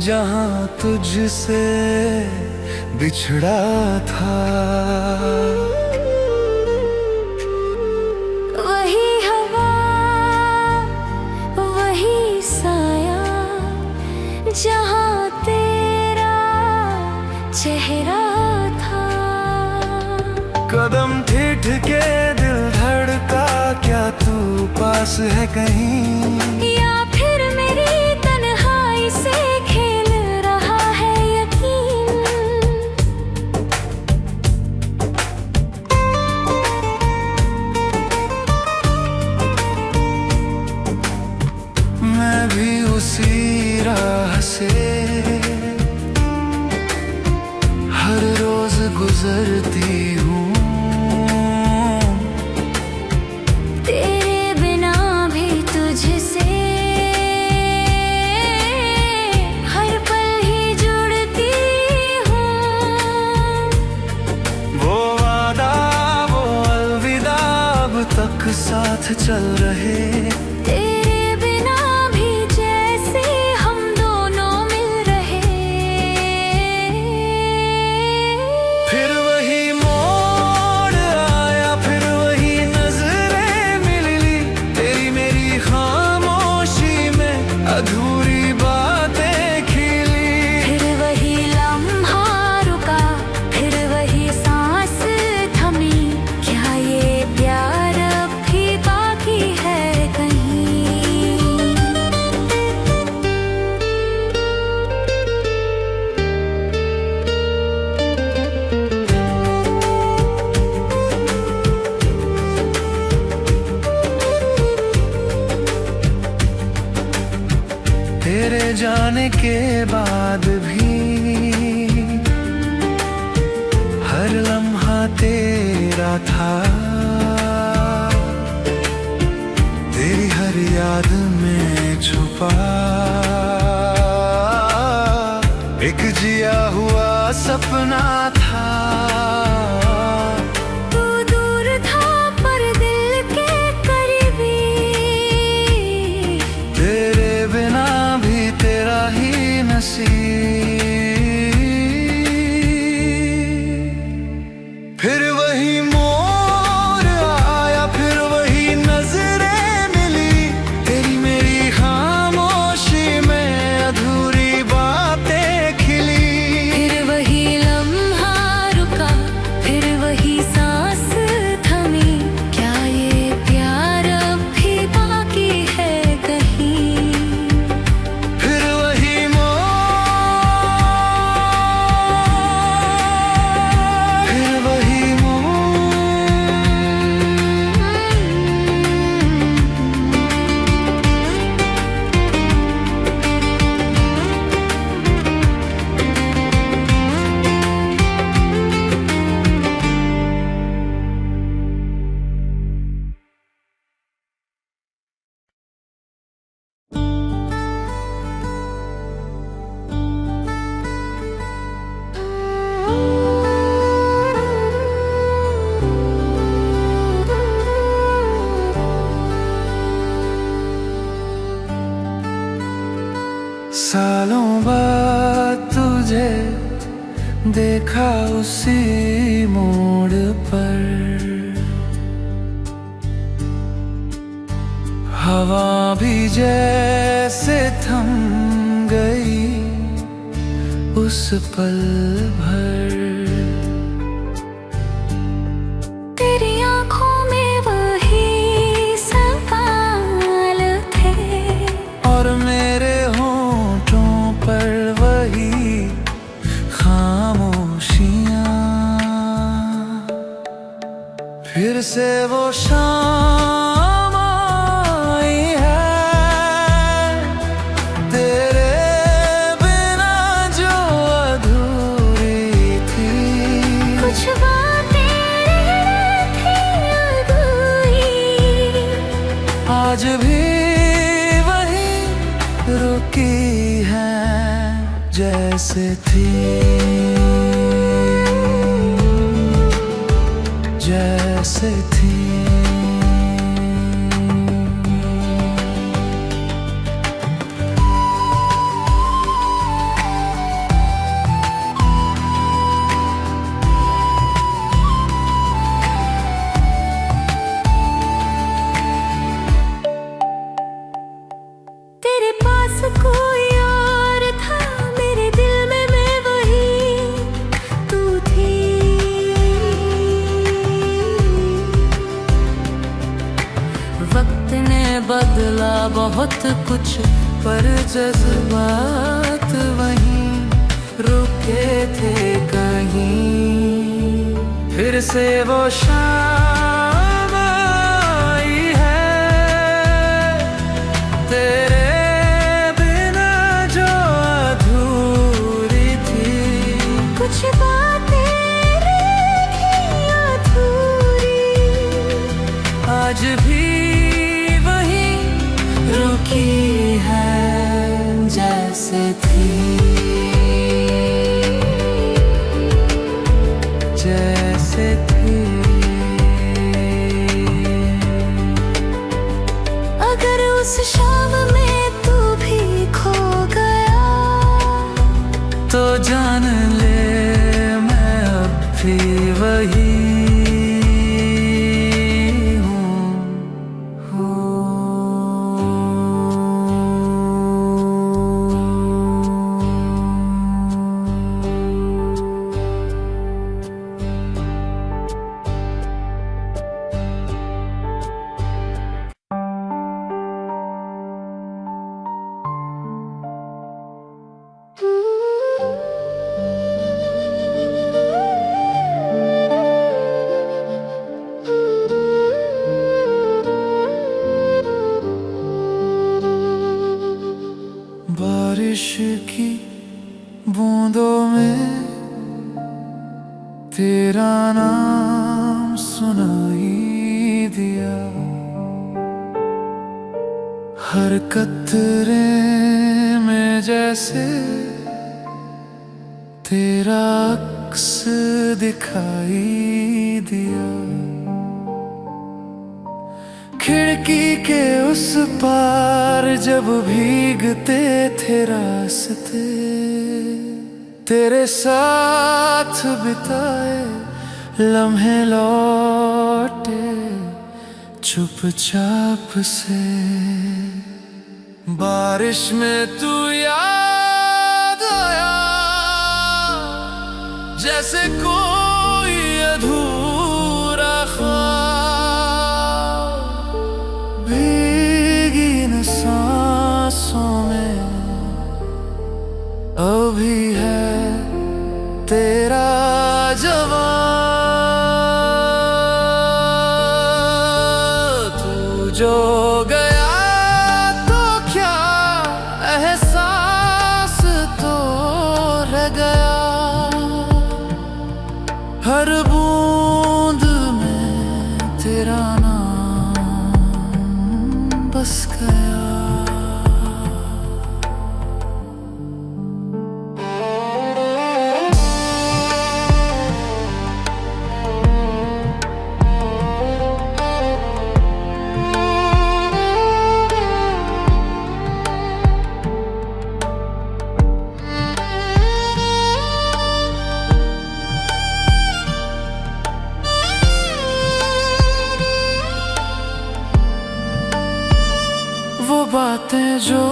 जहां तुझसे बिछड़ा था। वही हवा, वही साया, जहाँ तेरा चेहरा था। कदम ठिठके दिल धड़का, क्या तू पास है कहीं? या फिर मेरी तन्हाई से खेल रहा है यकीन? मैं भी उसी राह से हर रोज गुजरती हूँ। तेरे बिना भी तुझसे हर पल ही जुड़ती हूँ। वो वादा, वो अलविदा, अब तक साथ चल रहे। तेरे बिना भी जैसे हम दोनों मिल रहे। फिर वही मोड़ आया, फिर वही नजरें मिली, तेरी मेरी खामोशी में अधूरी बातें खिली। फिर वही लम्हा रुका, फिर वही सांस थमी, क्या ये प्यार अब भी बाकी है कहीं? तेरे जाने के बाद भी हर लम्हा तेरा था। तेरी हर याद में छुपा एक जिया हुआ सपना था। तू दूर था पर दिल के करीबी, तेरे बिना भी तेरा ही नसीब। फिर वही मोड़ आया, फिर वही नजरें मिली, तेरी मेरी खामोशी में अधूरी बातें खिली। फिर वही लम्हा रुका, फिर वही सांस थमी, क्या ये प्यार अब भी बाकी है कहीं? फिर वही मोड़, फिर वही मोड़। सालों बाद तुझे देखा उसी मोड़ पर, हवा भी जैसे थम गई उस पल भर। तेरी आँखों में वही सवाल थे, और मेरे होठों पर वही खामोशियाँ। फिर से वो शाम आई है, तेरे बिना जो अधूरी थी। कुछ बातें थी अधूरी, आज भी वही रुकी है जैसे थी, जैसे थी। बहुत कुछ, पर जज्बात वहीं रुके थे कहीं। फिर से वो शाम आई है तेरे बिना जो अधूरी थी। कुछ बातें रही अधूरी, आज भी वही रुकी है जैसे थी, जैसे थी। अगर उस शाम में तू भी खो गया, तो जान ले मैं अब भी वही बारिश की बूंदों में तेरा नाम सुनाई दिया। हर कतरे में जैसे तेरा अक्स दिखाई दिया। खिड़की के उस पार जब भीगते थे रास्ते, तेरे साथ बिताए लम्हे लौटे चुपचाप से। बारिश में तू याद आया जैसे कोई अधूरा ख्वाब, भीगी न सांसों में अभी है तेरा जवाब। तू जो गया तो क्या एहसास तो रह गया, हर बूंद में तेरा नाम बस गया। वो बातें जो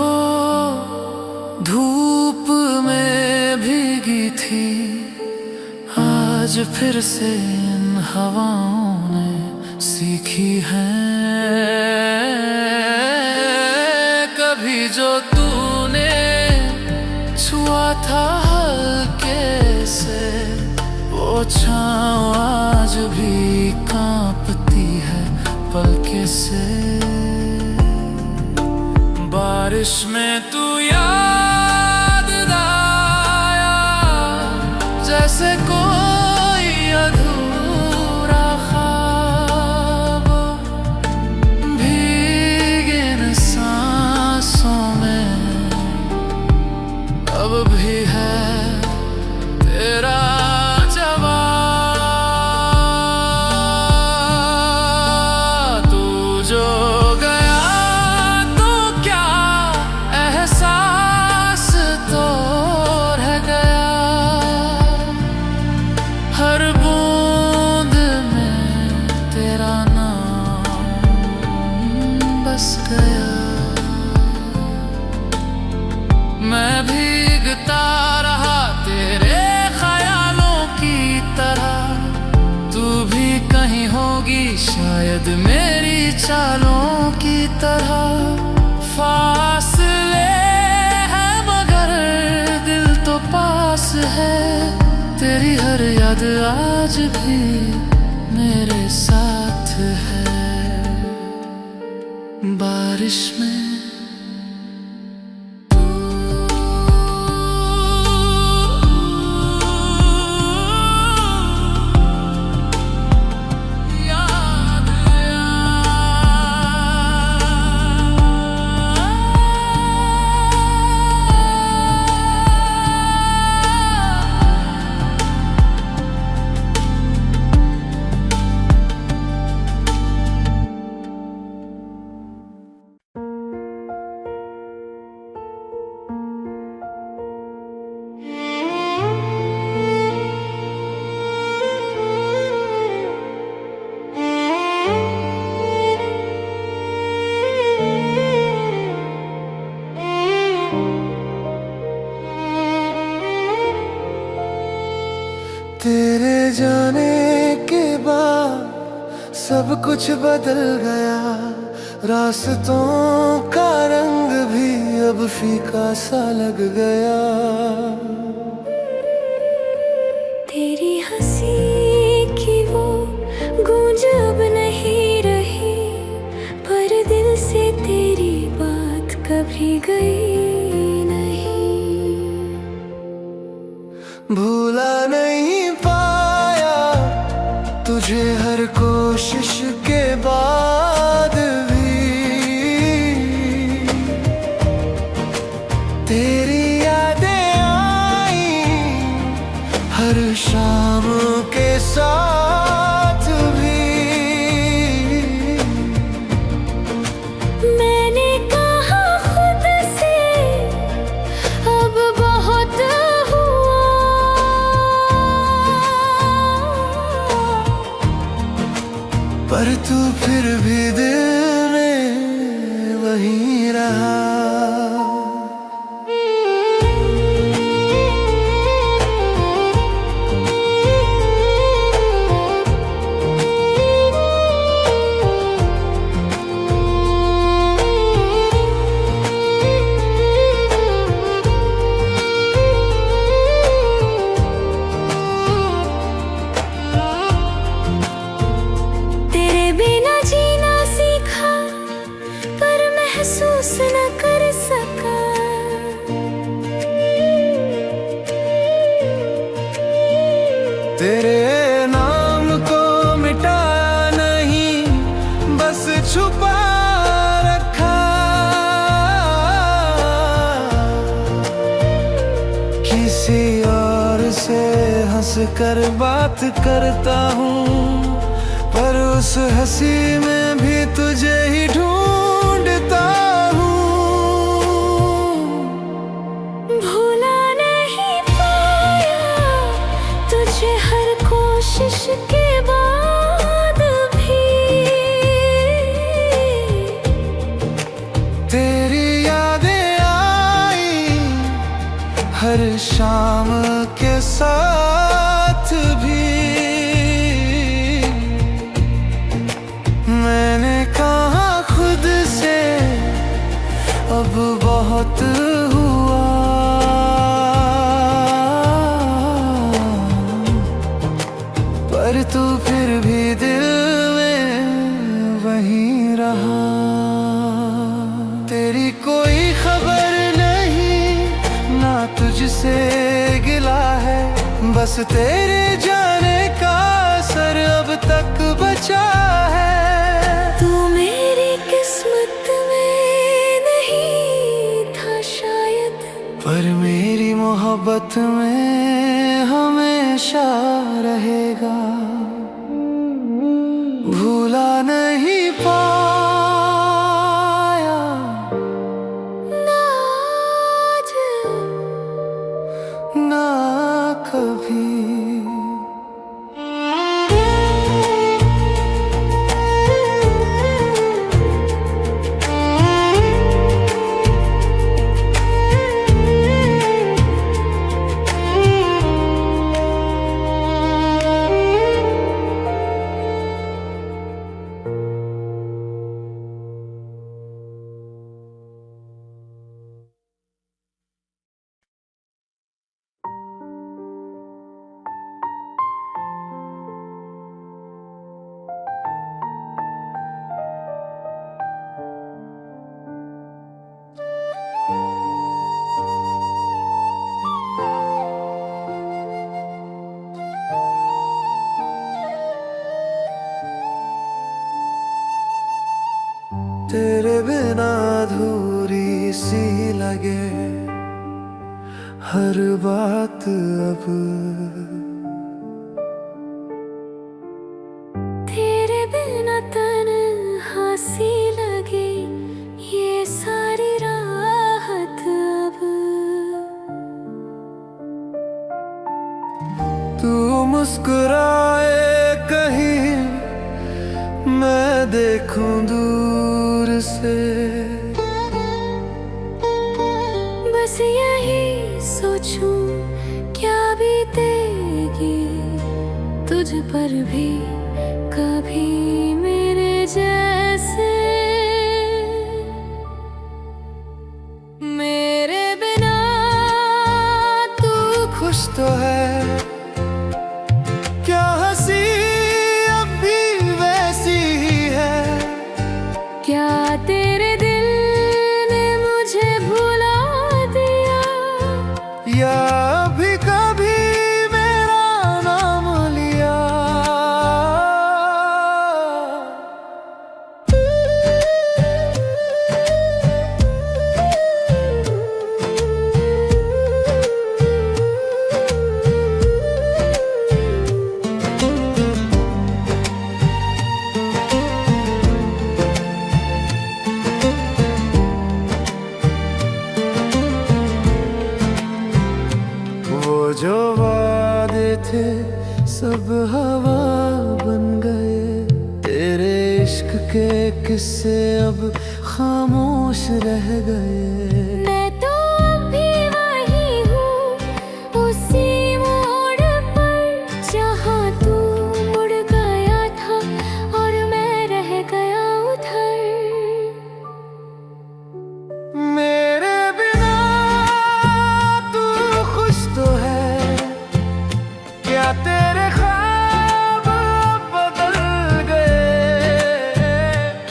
धूप में भीगी थी, आज फिर से इन हवाओं ने सीखी हैं। कभी जो तूने छुआ था हल्के से, वो छाँव आज भी कांपती है पलके से। बारिश में तू याद आया जैसे कोई अधूरा ख्वाब, भीगे न सांसों में अब भी है तेरा जवाब। तू जो हर बूंद में तेरा नाम बस गया। मैं भीगता रहा तेरे ख्यालों की तरह, तू भी कहीं होगी शायद मेरी चालों की तरह। फासले है मगर दिल तो पास है, तेरी हर याद आज भी मेरे साथ है। बारिश में तेरे जाने के बाद सब कुछ बदल गया, रास्तों का रंग भी अब फीका सा लग गया। तेरी हंसी की वो गूंज अब नहीं रही, पर दिल से तेरी बात कभी गई नहीं। भूला नहीं पाया तुझे हर कोशिश के बाद भी, तेरी यादें आई हर शाम के साथ भी। मैंने कहा खुद से अब बहुत हुआ, पर तू फिर भी दिल में वहीं रहा। तेरे बिना जीना सीखा पर महसूस न कर सका। तेरे नाम को मिटाया नहीं, बस छुपा रखा। किसी और से हंस कर बात करता हूँ, पर उस हंसी में भी तुझे ही ढूंढता हूँ। भूला नहीं पाया तुझे हर कोशिश के बाद भी, तेरी यादें आई हर शाम के साथ भी। मैंने कहा खुद से अब बहुत हुआ, पर तू फिर भी दिल में वहीं रहा। तेरी कोई खबर नहीं, ना तुझसे गिला है, बस तेरे जाने का असर अब तक बचा है। तू मेरी किस्मत में नहीं था शायद, पर मेरी मोहब्बत में हमेशा रहेगा। भूला नहीं पाया ना आज ना कभी। बिना अधूरी सी लगे हर बात अब। तेरे बिना तन्हा सी लगे ये सारी राहत अब। तू मुस्कुराए कहीं मैं देखूं दूर से, बस यही सोचूं क्या बीतेगी तुझ पर भी कभी मेरे जैसे। मेरे बिना तू खुश तो है, क्या हंसी अब भी वैसी ही है, क्या तेरे दिल ने मुझे भुला दिया, या अभी कभी मेरा नाम लिया। वो जो वादे थे सब हवा बन गए, तेरे इश्क के किस्से अब खामोश रह गए। मैं तो अभी वही हूँ उसी मोड़ पर जहाँ तू मुड़ गया था और मैं रह गया उधर। मेरे बिना तू खुश तो है, क्या तेरे ख्वाब बदल गए,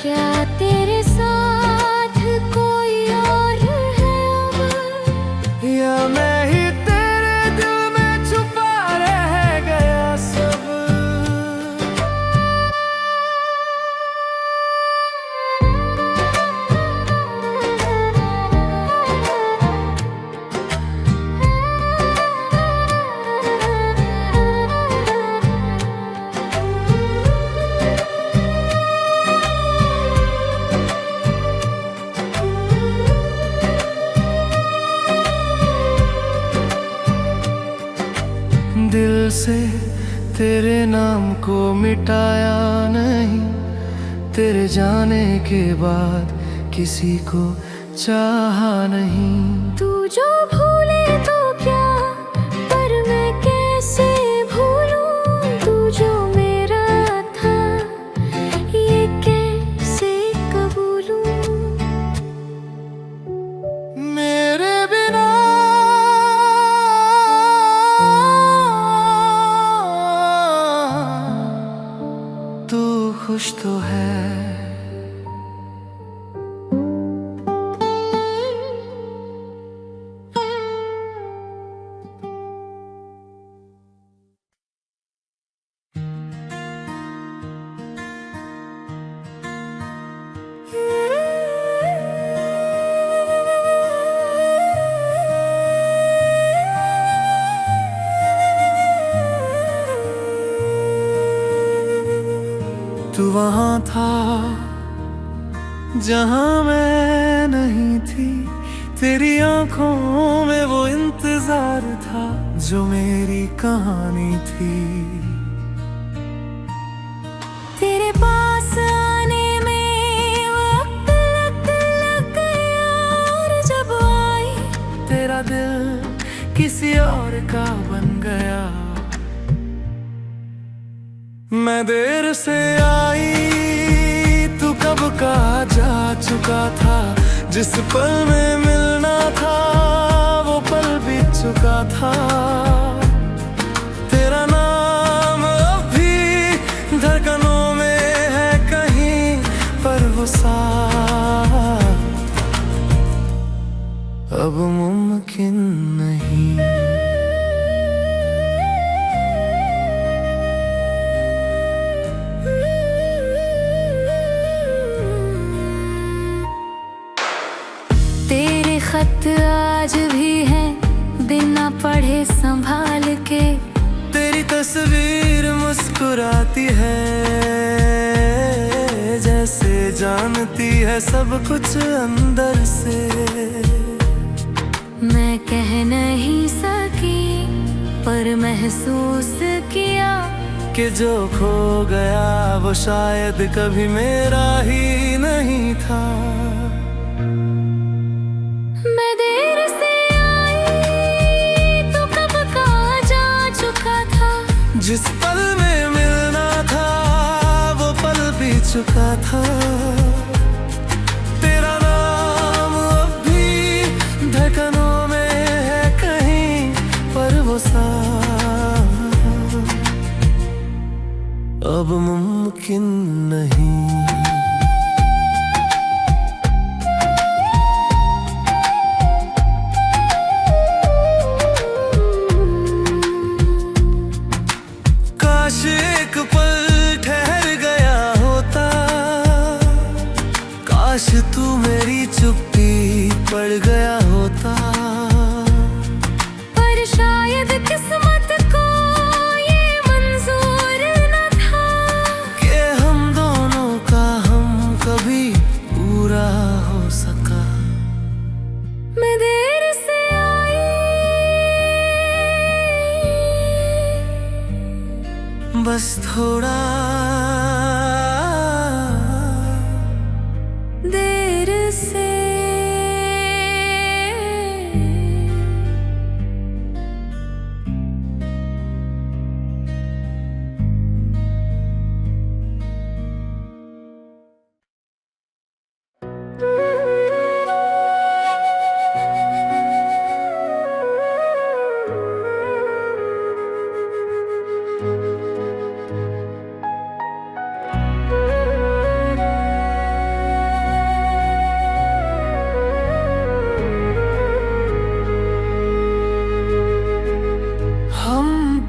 क्या तेरे साथ कोई और है अब, या मैं ही तेरे दिल में छुपा रह गया सब। दिल से तेरे नाम को मिटाया नहीं, तेरे जाने के बाद किसी को चाहा नहीं। तू जो भूले तो क्या, पर मैं कैसे भूलूं, तू जो मेरा था ये कैसे कबूलूं। मेरे बिना तू खुश तो है। तू वहाँ था जहाँ मैं नहीं थी, तेरी आंखों में वो इंतजार था जो मेरी कहानी थी। तेरे पास आने में वक्त लग गया और जब आई तेरा दिल किसी और का बन गया। मैं देर से आई तू कब का जा चुका था, जिस पल में मिलना था वो पल बीत चुका था। तेरा नाम अब भी धड़कनों में है कहीं, पर वो साथ अब मुमकिन नहीं। खत आज भी है बिना पढ़े संभाल के। तेरी तस्वीर मुस्कुराती है जैसे जानती है सब कुछ अंदर से। मैं कह नहीं सकी पर महसूस किया कि जो खो गया वो शायद कभी मेरा ही नहीं था। मैं देर से आई तो कब का जा चुका था। जिस पल में मिलना था वो पल भी चुका था। तेरा नाम अब भी धड़कनों में है कहीं पर वो अब मुमकिन नहीं। काश एक पल ठहर गया होता, काश तू मेरी चुप्पी पड़ गया होता। पर शायद किस्मत को ये मंजूर न था कि हम दोनों का हम कभी पूरा हो सका। मैं देर से आई बस थोड़ा देर से।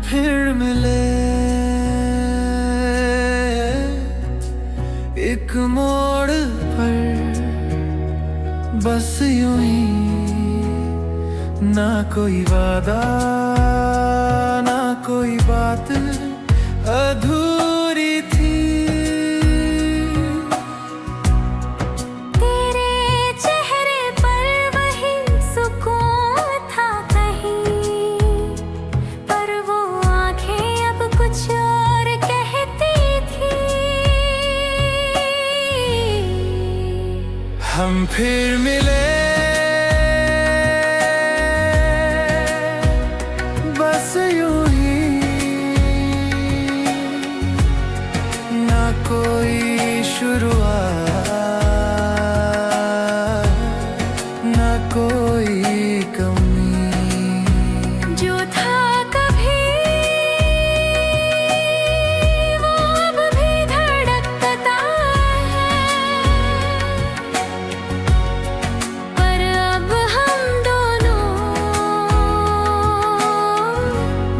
फिर मिले एक मोड़ पर, बस यूं ही ना कोई वादा ना कोई बात अधूरी थी। तेरे चेहरे पर वही सुकून था कहीं, पर वो आंखें अब कुछ और कहती थी। हम फिर मिले बस यूं ही ना कोई शुरुआत ना कोई कमी। जो था कभी वो अब भी धड़कता है, पर अब हम दोनों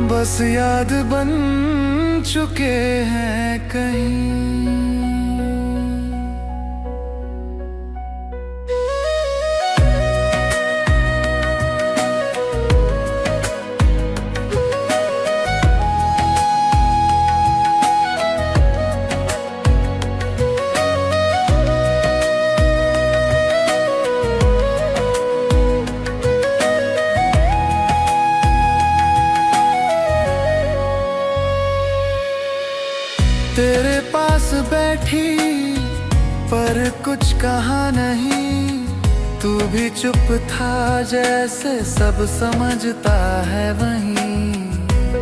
बस याद बन चुके हैं कहीं। तेरे पास बैठी पर कुछ कहा नहीं, तू भी चुप था जैसे सब समझता है वहीं।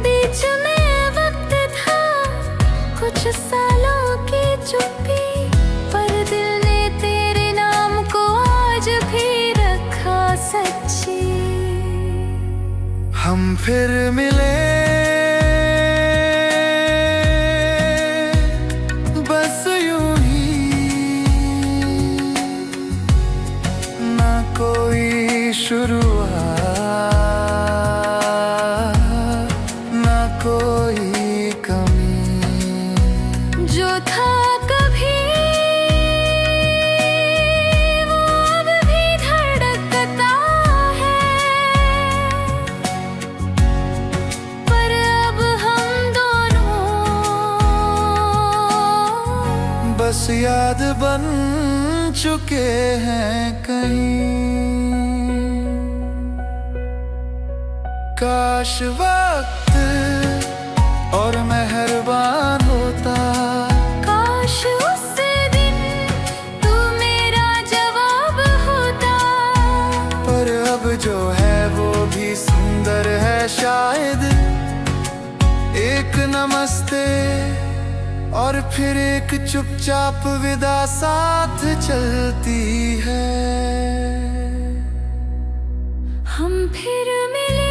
बीच में वक्त था कुछ सालों की चुप्पी, पर दिल ने तेरे नाम को आज भी रखा सच्ची। हम फिर मिले बस यूं ही ना कोई शुरुआत ना कोई कमी। जो था कभी वो अब भी धड़कता दोस्त याद बन चुके हैं कहीं। काश वक्त और मेहरबान होता, काश उस दिन तू मेरा जवाब होता। पर अब जो है वो भी सुंदर है शायद। एक नमस्ते और फिर एक चुपचाप विदा साथ चलती है। हम फिर मिले